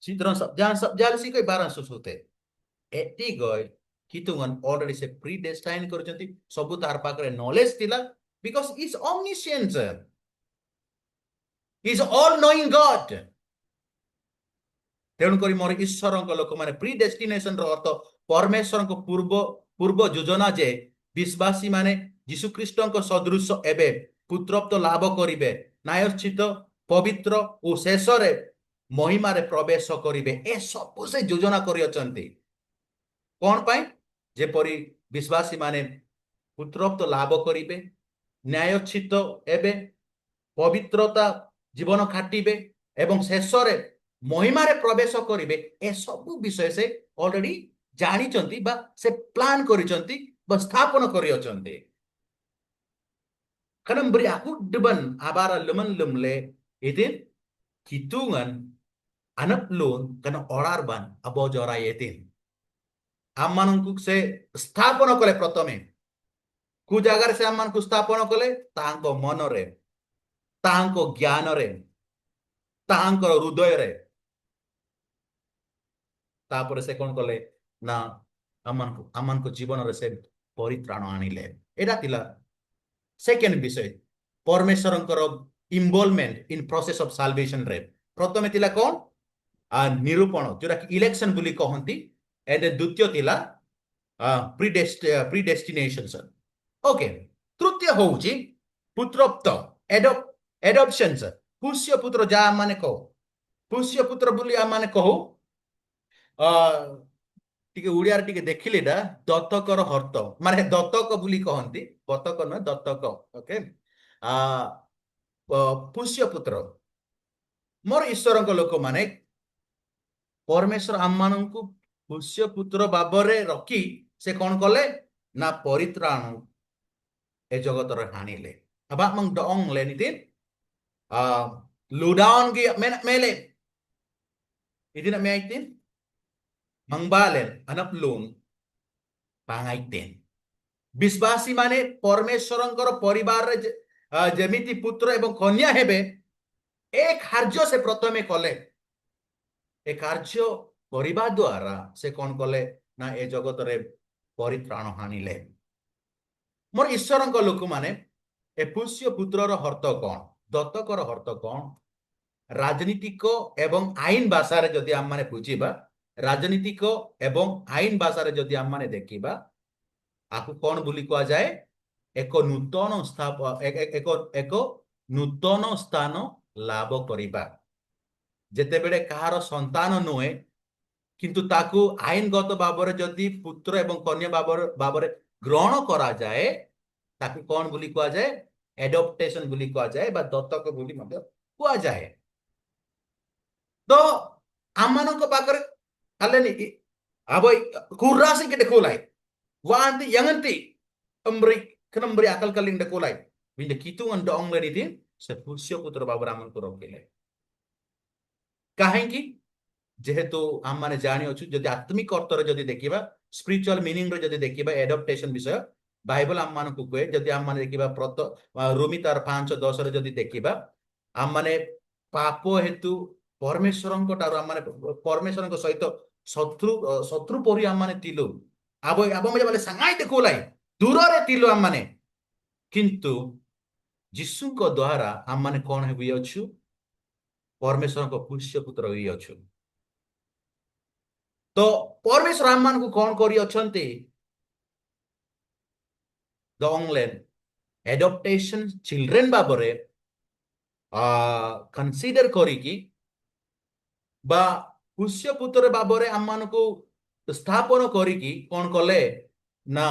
citron sab jangan sab jali sih koi barang susute eti goy hitungan already se predestined କରିଛନ୍ତି ସବୁ ତାର ପାଖରେ knowledge ଥିଲା because he's omniscient he's all knowing God ତେଣୁ କରି ମୋର ଈଶ୍ୱରଙ୍କ ଲୋକମାନେ ପ୍ରିଡେଷ୍ଟିନେସନ ର ଅର୍ଥ ପରମେଶ୍ୱରଙ୍କ ପୂର୍ବ ଯୋଜନା ଯେ ବିଶ୍ୱାସୀ ମାନେ ଯୀଶୁ ଖ୍ରୀଷ୍ଟଙ୍କ ସଦୃଶ ଏବେ ପୁତ୍ରତ୍ୱ ଲାଭ କରିବେ ନ୍ୟାୟଶ୍ଚିତ ପବିତ୍ର ଓ ଶେଷରେ ମହିମାରେ ପ୍ରବେଶ କରିବେ ଏ ସବୁ ସେ ଯୋଜନା କରିଅଛନ୍ତି କଣ ପାଇଁ ଯେପରି ବିଶ୍ୱାସୀ ମାନେ ପୁତ୍ରତ୍ୱ ଲାଭ କରିବେ ନ୍ୟାୟଶ୍ଚିତ ଏବେ ପବିତ୍ରତା ଜୀବନ ଖାଟିବେ ଏବଂ ଶେଷରେ ମହିମାରେ ପ୍ରବେଶ କରିବେ ଏ ସବୁ ବିଷୟ ସେ ଅଲରେଡି ଜାଣିଛନ୍ତି ବା ସେ ପ୍ଲାନ୍ କରିଛନ୍ତି ବା ସ୍ଥାପନ କରିଅଛନ୍ତି kanam beri aku deban abara lemen lemle itin hitungan anak lun kana orarban abo jora itin ammanku se ସ୍ଥାପନ କଲେ ପ୍ରଥମେ କୁ ଜାଗାରେ ସେ ଆମମାନଙ୍କୁ ସ୍ଥାପନ କଲେ ତାଙ୍କ ମନରେ ତାଙ୍କ ଜ୍ଞାନରେ ତାଙ୍କର ହୃଦୟରେ ତାପରେ ସେ କଣ କଲେ ନା ଆମମାନଙ୍କ ଜୀବନରେ ସେ ପରିତ୍ରାଣ ଆଣିଲେ ଏଟା ଥିଲା ସେକେଣ୍ଡ ବିଷୟ ପରମେଶ୍ୱରଙ୍କର ଇନଭଲଭମେଣ୍ଟ ଇନ ପ୍ରୋସେସ ଅଫ ସାଲଭେସନ ରେ ପ୍ରଥମେ ଥିଲା କଣ ନିରୂପଣ ଯୋଉଟା କି ଇଲେକ୍ସନ ବୋଲି କହନ୍ତି ଏଣ୍ଡ ଦ୍ୱିତୀୟ ଥିଲା ପ୍ରିଡେଷ୍ଟିନେସନ ଓକେ ତୃତୀୟ ହଉଛି ପୁତ୍ରତ୍ୱ ଏଡପସନ ପୁଷ୍ୟ ପୁତ୍ର ଯାହା ମାନେ କହୁ ପୁଷ୍ୟ ପୁତ୍ର ବୋଲି ଆମେ କହୁ ଟିକେ ଓଡିଆରେ ଟିକେ ଦେଖିଲେ ଏଟା ଦତ୍ତକର ହର୍ତ ମାନେ ଦତ୍ତକ ବୋଲି କହନ୍ତି ବତକ ନୁହେଁ ଦତ୍ତକ ଓକେ ପୁଷ୍ୟ ପୁତ୍ର ମୋର ଈଶ୍ୱରଙ୍କ ଲୋକମାନେ ପରମେଶ୍ୱର ଆମମାନଙ୍କୁ ପୁଷ୍ୟ ପୁତ୍ର ଭାବରେ ରଖି ସେ କଣ କଲେ ନା ପରିତ୍ରାଣ ଏ ଜଗତରେ ଆଣିଲେ abang mang doong lenitin ludaon gi mele itu nak maitin mangbalen anak lun pangaitin ବିଶ୍ୱାସୀ ମାନେ ପରମେଶ୍ୱରଙ୍କର ପରିବାରରେ ଯେମିତି ପୁତ୍ର ଏବଂ କନ୍ୟା ହେବେ ଏ କାର୍ଯ୍ୟ ସେ ପ୍ରଥମେ କଲେ ଏ କାର୍ଯ୍ୟ କରିବା ଦ୍ୱାରା ସେ କଣ କଲେ ନା ଏ ଜଗତରେ ପରିତ୍ରାଣ ଆଣିଲେ। ମୋର ଈଶ୍ୱରଙ୍କ ଲୋକମାନେ ଏ ପୁଷ୍ୟ ପୁତ୍ରର ଅର୍ଥ କଣ, ଦତ୍ତକର ଅର୍ଥ କଣ, ରାଜନୀତିକ ଏବଂ ଆଇନ ଭାଷାରେ ଯଦି ଆମମାନେ ବୁଝିବା, ରାଜନୀତିକ ଏବଂ ଆଇନ ଭାଷାରେ ଯଦି ଆମମାନେ ଦେଖିବା, ଆକୁ କଣ ବୋଲି କୁହାଯାଏ? ଏକ ନୂତନ ଏକ ନୂତନ ସ୍ଥାନ ଲାଭ କରିବା। ଯେତେବେଳେ କାହାର ସନ୍ତାନ ନୁହେଁ କିନ୍ତୁ ତାକୁ ଆଇନଗତ ଭାବରେ ଯଦି ପୁତ୍ର ଏବଂ କନ୍ୟା ଭାବରେ ଗ୍ରହଣ କରାଯାଏ, ତାକୁ କଣ ବୋଲି କୁହାଯାଏ? ଏଡପ୍ଟେସନ ବୋଲି କୁହାଯାଏ ବା ଦତ୍ତକ ବୋଲି ମଧ୍ୟ କୁହାଯାଏ। ତ ଆମମାନଙ୍କ ପାଖରେ kalian aboy kurasi ke dekulai wanti yanganti memberi akal kaling dekulai binde kitungan doong le ditin sepusyo putra babaraman kurokile କାହିଁକି? ଯେହେତୁ ଆମମାନେ ଜାଣିଅଛୁ, ଯଦି ଆତ୍ମିକ ଅର୍ଥରେ ଯଦି ଦେଖିବା, ସ୍ପିରିଚୁଆଲ ମିନିଂରେ ଯଦି ଦେଖିବା ଏଡପ୍ଟେସନ ବିଷୟ, ବାଇବଲ ଆମମାନଙ୍କୁ କୁହେ, ଯଦି ଆମମାନେ ଦେଖିବା ରୋମୀ ତାର 5:10ରେ ଯଦି ଦେଖିବା, ଆମମାନେ ପାପ ହେତୁ ପରମେଶ୍ୱରଙ୍କ ଠାରୁ ଆମମାନେ ପରମେଶ୍ୱରଙ୍କ ସହିତ ଶତ୍ରୁ ପରି ଆମମାନେ ଥିଲୁ। ବୋଲେ ସାଙ୍ଗାଇ ଦେଖୁলাই ଦୂରରେ ଥିଲୁ ଆମମାନେ, କିନ୍ତୁ ଯୀଶୁଙ୍କ ଦ୍ୱାରା ଆମମାନେ କଣ ହୋଇଅଛୁ? ପରମେଶ୍ୱରଙ୍କ ପୁଷ୍ୟ ପୁତ୍ର ହୋଇଅଛୁ। ତ ପରମେଶ୍ୱର ଆମମାନଙ୍କୁ କଣ କରିଅଛନ୍ତି? ଦଙ୍ଗଲେନ ଏଡପ୍ଟେସନ ଚିଲଡ୍ରେନ ଭାବରେ କନସିଡର କରିକି ବା ପୁଷ୍ୟ ପୁତ୍ର ଭାବରେ ଆମମାନଙ୍କୁ ସ୍ଥାପନ କରିକି କଣ କଲେ? ନା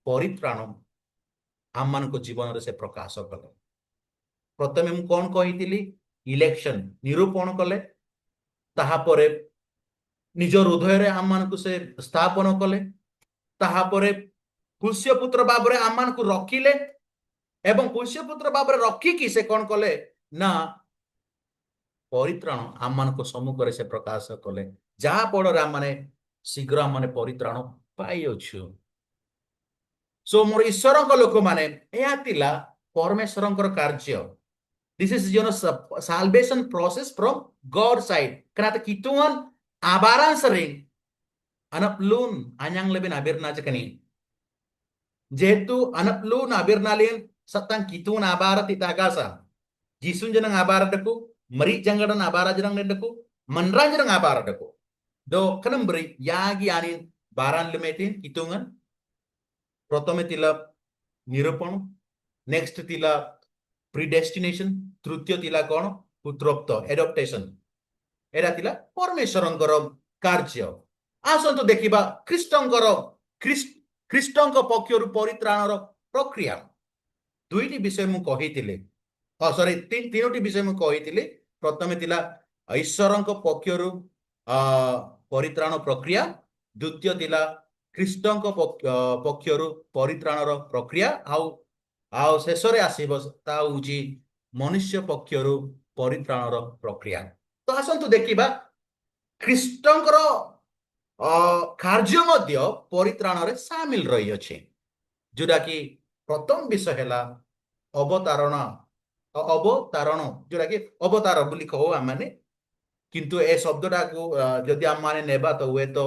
ପରିତ୍ରାଣ ଆମମାନଙ୍କ ଜୀବନରେ ସେ ପ୍ରକାଶ କଲେ। ପ୍ରଥମେ ମୁଁ କଣ କହିଥିଲି? ଇଲେକ୍ସନ ନିରୂପଣ କଲେ, ତାହାପରେ ନିଜ ହୃଦୟରେ ଆମମାନଙ୍କୁ ସେ ସ୍ଥାପନ କଲେ, ତାହାପରେ ପୁଷ୍ୟ ପୁତ୍ର ଭାବରେ ଆମମାନଙ୍କୁ ରଖିଲେ, ଏବଂ ପୁଷ୍ୟ ପୁତ୍ର ଭାବରେ ରଖିକି ସେ କଣ କଲେ? ନା ପରିତ୍ରାଣ ଆମମାନଙ୍କ ସମ୍ମୁଖରେ ସେ ପ୍ରକାଶ କଲେ, ଯାହା ଫଳରେ ଆମମାନେ ଶୀଘ୍ର ଆମମାନେ ପରିତ୍ରାଣ ପାଇଅଛୁ। ସୋ ମୋର ଈଶ୍ୱରଙ୍କ ଲୋକମାନେ, ଏହା ଥିଲା ପରମେଶ୍ୱରଙ୍କର କାର୍ଯ୍ୟ। This is salvation process from God's side. Kenapa kituan abaran sering anak lun anyang lebih nabir naja kani. Jetu anak lun nabir nalin satang kituan abarat itagasa. Jisun jenang abarat deku, meri janggadan abarat jenang deku, menran jenang abarat deku. Do kanam beri yagi anin baran lemetin hitungan. Protome tila nirupon, next tila predestination, ତୃତୀୟ ଥିଲା କଣ? ପୁତ୍ରୋକ୍ତ ଏଡପ୍ଟେସନ। ଏଟା ଥିଲା ପରମେଶ୍ୱରଙ୍କର କାର୍ଯ୍ୟ। ଆସନ୍ତୁ ଦେଖିବା ଖ୍ରୀଷ୍ଟଙ୍କ ପକ୍ଷରୁ ପରିତ୍ରାଣର ପ୍ରକ୍ରିୟା। ଦୁଇଟି ବିଷୟ ମୁଁ କହିଥିଲି, ତିନୋଟି ବିଷୟ ମୁଁ କହିଥିଲି। ପ୍ରଥମେ ଥିଲା ଈଶ୍ୱରଙ୍କ ପକ୍ଷରୁ ପରିତ୍ରାଣ ପ୍ରକ୍ରିୟା, ଦ୍ୱିତୀୟ ଥିଲା ଖ୍ରୀଷ୍ଟଙ୍କ ପକ୍ଷରୁ ପରିତ୍ରାଣର ପ୍ରକ୍ରିୟା, ଆଉ ଶେଷରେ ଆସିବ ତା ହଉଛି ମନୁଷ୍ୟ ପକ୍ଷରୁ ପରିତ୍ରାଣର ପ୍ରକ୍ରିୟା। ତ ଆସନ୍ତୁ ଦେଖିବା ଖ୍ରୀଷ୍ଟଙ୍କର କାର୍ଯ୍ୟ ମଧ୍ୟ ପରିତ୍ରାଣରେ ସାମିଲ ରହିଅଛି, ଯୋଉଟା କି ପ୍ରଥମ ବିଷୟ ହେଲା ଅବତାରଣ, ଯୋଉଟା କି ଅବତାର ବୋଲି କହୁ ଆମମାନେ। କିନ୍ତୁ ଏ ଶବ୍ଦଟାକୁ ଯଦି ଆମମାନେ ନେବା ତ ହୁଏତ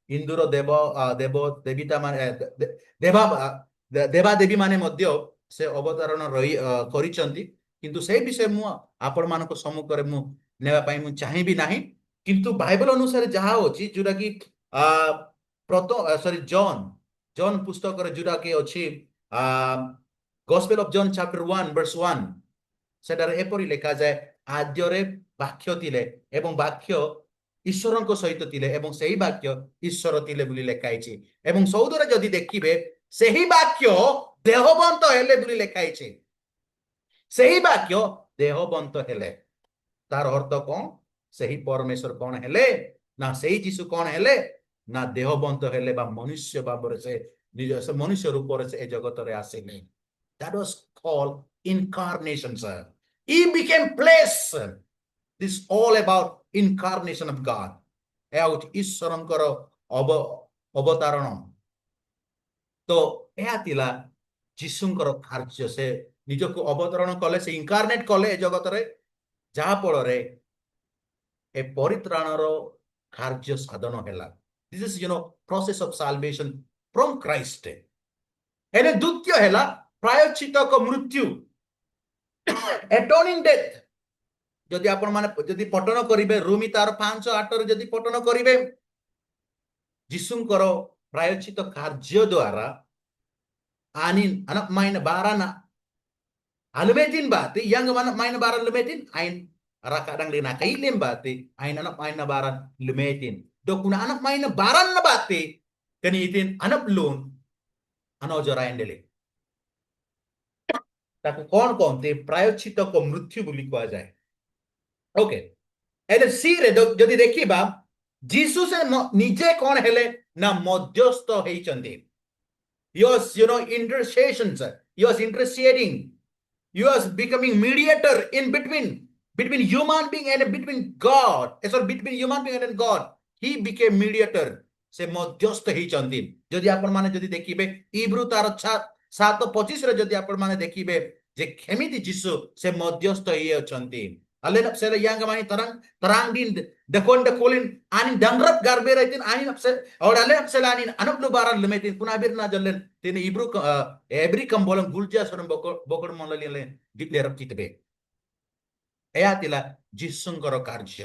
ହିନ୍ଦୁର ଦେବଦେବୀତା ମାନେ ଦେବାଦେବୀ ମାନେ ମଧ୍ୟ ସେ ଅବତାରଣ କରିଛନ୍ତି। କିନ୍ତୁ ସେଇ ବିଷୟ ମୁଁ ଆପଣମାନଙ୍କ ସମ୍ମୁଖରେ ମୁଁ ନେବା ପାଇଁ ମୁଁ ଚାହିଁବି ନାହିଁ। କିନ୍ତୁ ବାଇବଲ ଅନୁସାରେ ଯାହା ଅଛି, ଯୋଉଟା କି ଜନ୍ ପୁସ୍ତକରେ ଯୋଉଟା କି ଅଛି ଗସ୍ପେଲ ଅଫ ଜନ୍ ଚାପ୍ଟର 1 verse 1, ସେଠାରେ ଏପରି ଲେଖାଯାଏ, ଆଦ୍ୟରେ ବାକ୍ୟ ଥିଲେ ଏବଂ ବାକ୍ୟ ଈଶ୍ୱରଙ୍କ ସହିତ ଥିଲେ ଏବଂ ସେହି ବାକ୍ୟ ଈଶ୍ୱର ଥିଲେ ବୋଲି ଲେଖା ହେଇଛି। ଏବଂ 14ରେ ଯଦି ଦେଖିବେ, ସେହି ବାକ୍ୟ ଦେହବନ୍ତ ହେଲେ ବୋଲି ଲେଖା ହେଇଛି। ସେହି ବାକ୍ୟ ଦେହବନ୍ତ ହେଲେ, ତାର ଅର୍ଥ କଣ? ସେହି ପରମେଶ୍ୱର କଣ ହେଲେ? ନା ସେହି ଯୀଶୁ କଣ ହେଲେ? ନା ଦେହବନ୍ତ ହେଲେ ବା ମନୁଷ୍ୟ ଭାବରେ ସେ ମନୁଷ୍ୟ ରୂପରେ ସେ ଏ ଜଗତରେ ଆସିଲେ। That was called incarnation, sir. He became flesh. This is all about incarnation of God. ଏହା ହଉଛି ଈଶ୍ୱରଙ୍କର ଅବତାରଣ। ତ ଏହା ଥିଲା ଯୀଶୁଙ୍କର କାର୍ଯ୍ୟ। ସେ ନିଜକୁ ଅବତରଣ କଲେ, ସେ ଇନକାର୍ନେଟ କଲେ ଏ ଜଗତରେ, ଯାହା ଫଳରେ ଏ ପରିତ୍ରାଣର କାର୍ଯ୍ୟ ସାଧନ ହେଲା। This is, process of salvation from Christ. एने द्वितीय हैला प्रायश्चित को मृत्यु एटोनिंग डेथ जदि आपण माने जदि पठन करिवे रोमी तार 5:8 रे जदि पठन करिवे जिसुंकर प्रायश्चित कार्य द्वारा anin anak main barana alumetin bati yang anak main baran lumetin ain raka dang dina kailim bati ain anak main baran lumetin dokuna anak main baran na bati kanitin anak lun ano jorain dele ताकि कौन कौन ते प्रायश्चित को मृत्यु बोली कहा जाए ओके एले सी रे जदि देखिबा जीसु से निजे कौन हेले ना मध्यस्थ हेचंती he was intercessions he was interceding he was becoming mediator in between human being and between God sorry between human being and God he became mediator से मध्यस्थ हेचंती जदि आपण माने जदि देखिबे इब्रू तार 7:25 रे जदि आपण माने देखिबे जे केमिति जीसु से मध्यस्थ हे अछंती अले नपसेला यांग माने तरंग दिन देखोन कोलिन आनी दंगरप गारबे रहितिन आनी नपसे और अले नपसेला आनी अनपलु बारन लमेतिन पुनाबिर ना जल्लेन तिन इब्रू एब्री कंबोलम गुलजा सरम बोकर मनले दिक्लेरप चितबे एया तिला जीसुंकर कार्य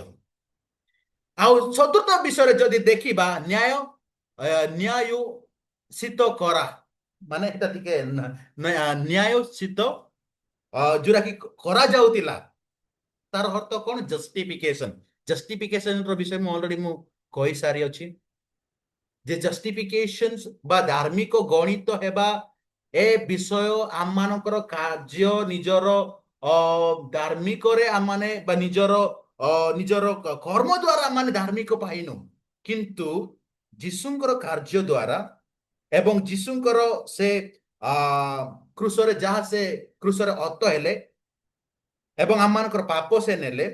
आ चतुर्थ विषय जदि देखिबा न्यायोचित करा माने एटा टिके न्यायोचित जोरा कि करा जाउतिला तार अर्थ कौन जस्टिफिकेशन रो विषय में ऑलरेडी मु कहि सारी अछि जे जस्टिफिकेशन बा धार्मिक गणित हेबा ए विषय आम मानकर कार्य निजर धार्मिक रे आम माने बा निजर कर्म द्वारा माने धार्मिक पाइनु किंतु जीसुंकर कार्य द्वारा एवं जीसुंकर से क्रूसरे जहा से क्रूसरे अत हेले एवं आमानकर पाप से नेले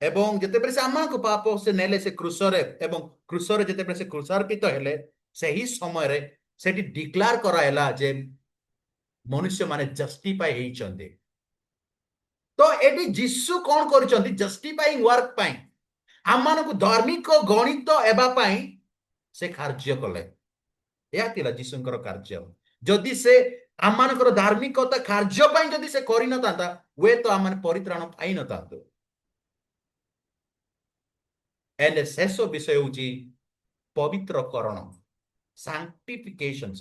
एवं जते से आमानकर पाप से नेले से क्रूसरे एवं क्रूसरे जते से क्रूसार्पित हेले सही समय रे सेठी डिक्लेयर करायला जे मनुष्य माने जस्टिफाई हेचंदे तो एटी जीसु कोन करचंदी जस्टिफाइंग वर्क पाई आमानकु धार्मिक गणित एबा पाई से कार्य कले या तिला जीसुंकर कार्य जदि से आमानकर धार्मिकता कार्य पाई जदि से करि न तांता वे तो आमान परित्राण पाई न तांतो एंड शेष विषय होची पवित्रकरण सैंक्टिफिकेशन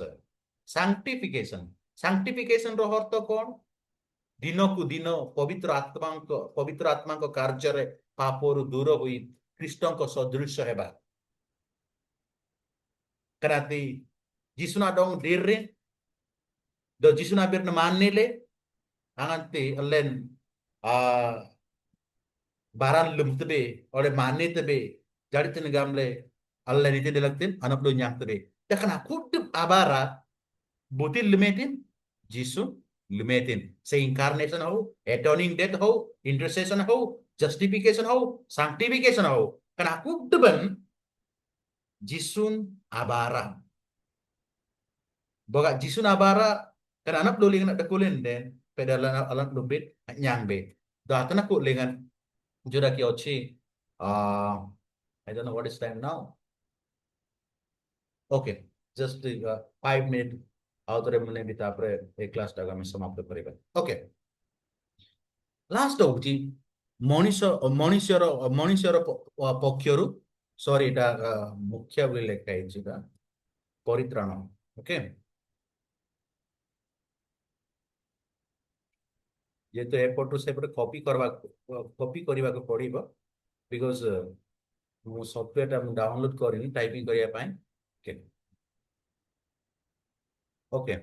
सैंक्टिफिकेशन रो अर्थ कोन दिन को दिन पवित्र आत्मा को कार्य रे पापरु दूर होई कृष्ण को सदृश हेबा कराती जिसुना डोंग देर रे दो जिसुना बिर न मानने ले angante alen baran lum tebe ore mane tebe jadi tin gamle alle nite delaktin anak do nyak tebe takana kudup abara butil lumetin jisu lumetin se incarnation ho atoning death ho intercession ho justification ho sanctification ho kana kuduban jisun abara boga jisun abara kana anak do lingan dakulin den pedalan alat lumbit nyang be datana ku lengan jura ki ochi I don't know what is time now okay just 5 minutes आउतरे मने भी तापरे एक class taiga में समाप्त करिबा okay last होची मनुष्यर पक्षरु sorry एटा मुख्य बोली लेखा है दा परित्राण ओके ये तो एपटू से कॉपी करवा को पड़िबो बिकॉज़ मो सॉफ्टवेयर टा डाउनलोड करिनी टाइपिंग करिया पाए ओके ओके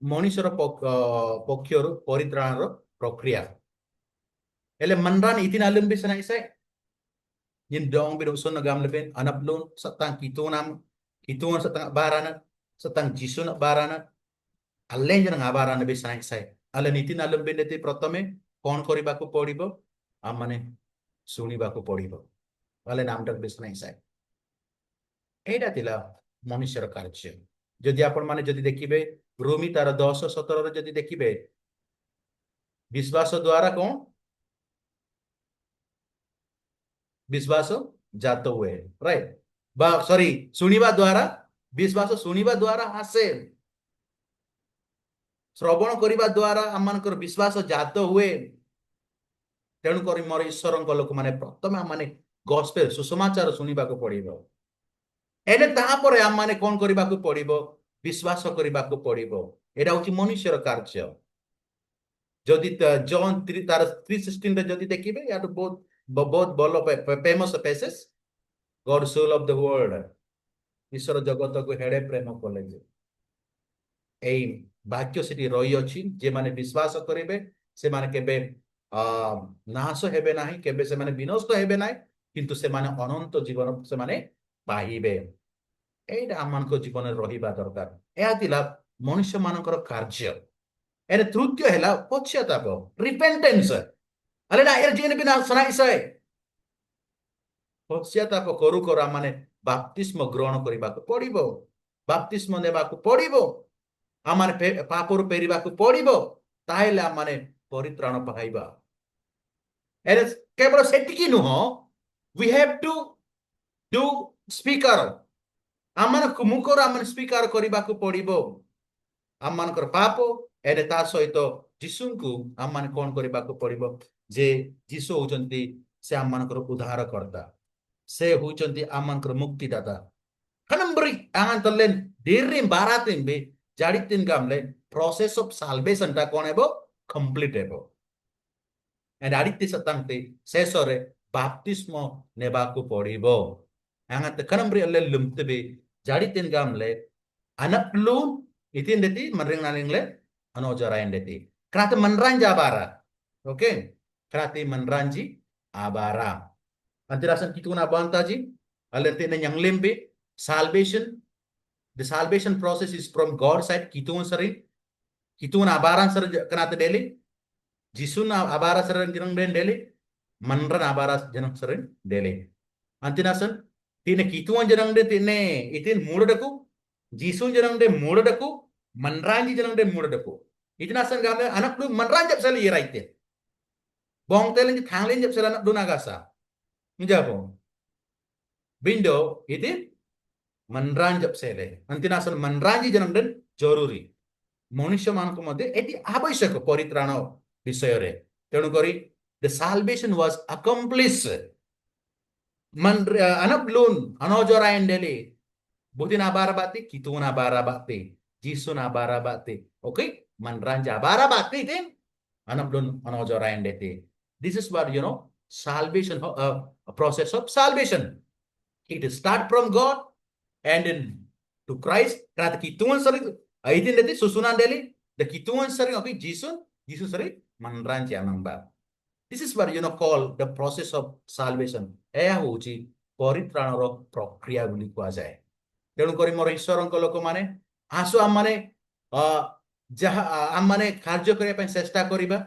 मनुष्यर पक्षर परित्राण प्रक्रिया एले मनरान इतिन आलम बिसना इसे yin dong bido son na gamle ben anaplon satang kitungan satang barana satang jisun barana allen jana barana bisana isai ale nitin alam ben nete prathame kon କରିବାକୁ ପଡିବ ଆମମାନେ ଶୁଣିବାକୁ ପଡିବ ale ନାମଟା bisana isai ଏଇଟା ଥିଲା ମनुष्यर କାର୍ଯ୍ୟ ଯଦି ଆପଣ ମାନେ ଯଦି ଦେଖିବେ ରୋମୀ ତାର 10:17 ରେ ଯଦି ଦେଖିବେ विश्वास द्वारा कौन विश्वास ଜାତ ହୁଏ ରାଇଟ ବା ସରି ଶୁଣିବା ଦ୍ୱାରା ବିଶ୍ୱାସ ଶୁଣିବା ଦ୍ୱାରା ଆସେ ଶ୍ରବଣ କରିବା ଦ୍ୱାରା ଆମମାନଙ୍କର ବିଶ୍ୱାସ ଜାତ ହୁଏ ତେଣୁ କରି ମୋର ଈଶ୍ୱରଙ୍କ ଲୋକମାନେ ପ୍ରଥମେ ଆମମାନେ ଗସ୍ପେଲ ସୁସମାଚାର ଶୁଣିବାକୁ ପଡିବ ହେଲେ ତାପରେ ଆମମାନେ କଣ କରିବାକୁ ପଡିବ ବିଶ୍ୱାସ କରିବାକୁ ପଡିବ ଏଇଟା ହଉଛି ମନୁଷ୍ୟର କାର୍ଯ୍ୟ ଯଦି ଜନ୍ ତାର 3:16 ଯଦି ଦେଖିବେ ୟାଠୁ ବହୁତ ଭଲ ଫେମସ ପେସେଜ ଗଡ ସୋ ଲଭ୍ ଦ ୱର୍ଲ୍ଡ ଈଶ୍ୱର ଜଗତକୁ ହେଡେ ପ୍ରେମ କଲେ ଯେ ଏଇ ବାକ୍ୟ ସେଠି ରହିଅଛି ଯେମାନେ ବିଶ୍ୱାସ କରିବେ ସେମାନେ କେବେ ନାଶ ହେବେ ନାହିଁ କେବେ ସେମାନେ ବିନଷ୍ଟ ହେବେ ନାହିଁ କିନ୍ତୁ ସେମାନେ ଅନନ୍ତ ଜୀବନ ସେମାନେ ପାଇବେ ଏଇଟା ଆମମାନଙ୍କ ଜୀବନରେ ରହିବା ଦରକାର ଏହା ଥିଲା ମନୁଷ୍ୟ ମାନଙ୍କର କାର୍ଯ୍ୟ ଏରେ ତୃତୀୟ ହେଲା ପଶ୍ଚାତାପ ରିପେଣ୍ଟେନ୍ସ ଆରେ ନା ଏର ଜିନେ ବିନା ସନାଇସଏ ପଶ୍ଚାତାପ କରୁ କରୁ ଆମମାନେ ବାପ୍ତିସ୍ମ ଗ୍ରହଣ କରିବାକୁ ପଡିବ ବାପ୍ତିସ୍ମ ନେବାକୁ ପଡିବ ଆମମାନେ ପାପରୁ ଫେରିବାକୁ ପଡିବ ତାହେଲେ ଆମମାନେ ପରିତ୍ରାଣ ପାଇବା ଏରେ କେବଳ ସେତିକି ନୁହଁ we have to do ସ୍ୱୀକାର ଆମମାନଙ୍କୁ ମୁଖରୁ ଆମମାନେ ସ୍ୱୀକାର କରିବାକୁ ପଡିବ ଆମମାନଙ୍କର ପାପ ଏରେ ତା ସହିତ ଯୀଶୁଙ୍କୁ ଆମମାନେ କଣ କରିବାକୁ ପଡିବ ଯେ ଯୀଶୁ ହଉଛନ୍ତି ସେ ଆମମାନଙ୍କର ଉଦ୍ଧାରକର୍ତ୍ତା ସେ ହଉଛନ୍ତି ଆମମାନଙ୍କର ମୁକ୍ତିଦାତା kanambri angan talen dirim baratin be jaditin gamle process of salvation ta kon hebo complete hebo and aditi satangte sesore baptismo nebaku podibo angan te kanambri alle lumte be jaditin gamle anak lu itin deti manring nalingle ano jarain deti krate manranja bara okay krate manranji abara antirasan kituna bantaji alle tene yang limbe salvation the salvation process is from God side kitun abaran sar kanata deli jisun abara sar jenang den deli manran abara jenang sar deli antinasan tine kitun jenang de tine itin mudaku jisun jenang de mudaku manranji jenang de mudaku itinasan gamle anak lu manran jap sali iraite bong telen thanglen jap sala anak du nagasa njabo bindo itin मनरांजप सेले अंतिनासन मनरांजी जन्म दिन जरूरी मनुष्य मान को मध्य eighty आवश्यक परित्राण विषय रे तेणु करी द साल्वेशन वाज अकम्प्लिश मन अनब्लून अनोजरायन डेली बुदिना बाराबाती कितुना बाराबाती जीसुना बाराबाती ओके मनरांजा बाराबाती दिन अनब्लून अनोजरायन डेती this is what you know salvation a process of salvation it start from God and in to Christ kata kituan sari aitin deti susunan deli the kituan sari okay Jesus sari manranci anamba this is what you know called the process of salvation eya hochi paritranor prokriya boli kuha jae tenu kori mor ishwaranko loko mane asu amane jaha amane karjo kariya pai chesta kariba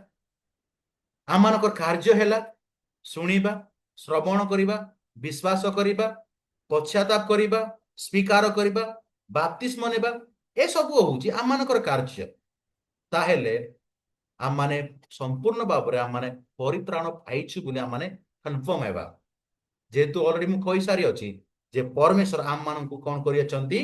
amanakor karjo hela ଶୁଣିବା ଶ୍ରବଣ କରିବା ବିଶ୍ୱାସ କରିବା ପଶ୍ଚାତାପ କରିବା ସ୍ୱୀକାର କରିବା ବାପ୍ତିସ୍ମ ନେବା ଏସବୁ ହଉଛି ଆମମାନଙ୍କର କାର୍ଯ୍ୟ ତାହେଲେ ଆମମାନେ ସମ୍ପୂର୍ଣ୍ଣ ଭାବରେ ଆମମାନେ ପରିତ୍ରାଣ ପାଇଛୁ ବୋଲି ଆମମାନେ କନଫର୍ମ ହେବା ଯେହେତୁ ଅଲରେଡି ମୁଁ କହିସାରିଅଛି ଯେ ପରମେଶ୍ୱର ଆମମାନଙ୍କୁ କଣ କରିଅଛନ୍ତି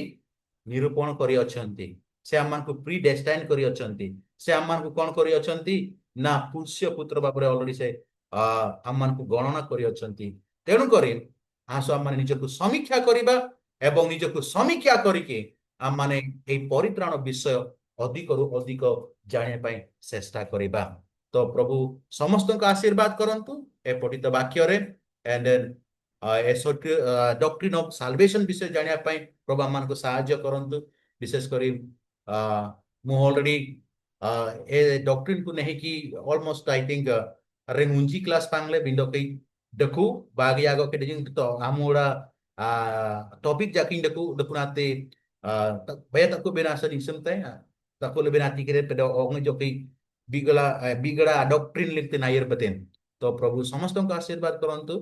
ନିରୂପଣ କରିଅଛନ୍ତି ସେ ଆମମାନଙ୍କୁ ପ୍ରି ଡେଷ୍ଟାଇନ କରିଅଛନ୍ତି ସେ ଆମମାନଙ୍କୁ କଣ କରିଅଛନ୍ତି ନା ପୁଷ୍ୟ ପୁତ୍ର ଭାବରେ ଅଲରେଡି ସେ ଆମମାନଙ୍କୁ ଗଣନା କରିଅଛନ୍ତି ତେଣୁ କରି ଆସୁ ଆମମାନେ ନିଜକୁ ସମୀକ୍ଷା କରିବା ଏବଂ ନିଜକୁ ସମୀକ୍ଷା କରିକି ଆମମାନେ ଏହି ପରିତ୍ରାଣ ବିଷୟ ଅଧିକରୁ ଅଧିକ ଜାଣିବା ପାଇଁ ଚେଷ୍ଟା କରିବା ତ ପ୍ରଭୁ ସମସ୍ତଙ୍କୁ ଆଶୀର୍ବାଦ କରନ୍ତୁ ଏ ପଠିତ ବାକ୍ୟରେ and then doctrine of salvation ବିଷୟ ଜାଣିବା ପାଇଁ ପ୍ରଭୁ ଆମମାନଙ୍କୁ ସାହାଯ୍ୟ କରନ୍ତୁ ବିଶେଷ କରି ମୁଁ ଅଲରେଡି ଏ ଡକ୍ଟ୍ରିନ୍ କୁ ନେଇକି almost I think rengunji kelas pangle bindo kay deku bagi ago ke dejing to amura topik jaking deku nate bayat aku benasa di semte aku lebih nanti kira pada orang joki bigala doctrine likte nair batin to prabhu samaston ka आशीर्वाद करंतु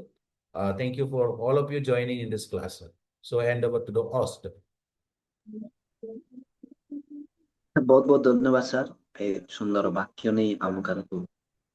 thank you for all of you joining in this class so hand over to the host बहुत बहुत धन्यवाद sir ए सुंदर वाक्य नहीं आम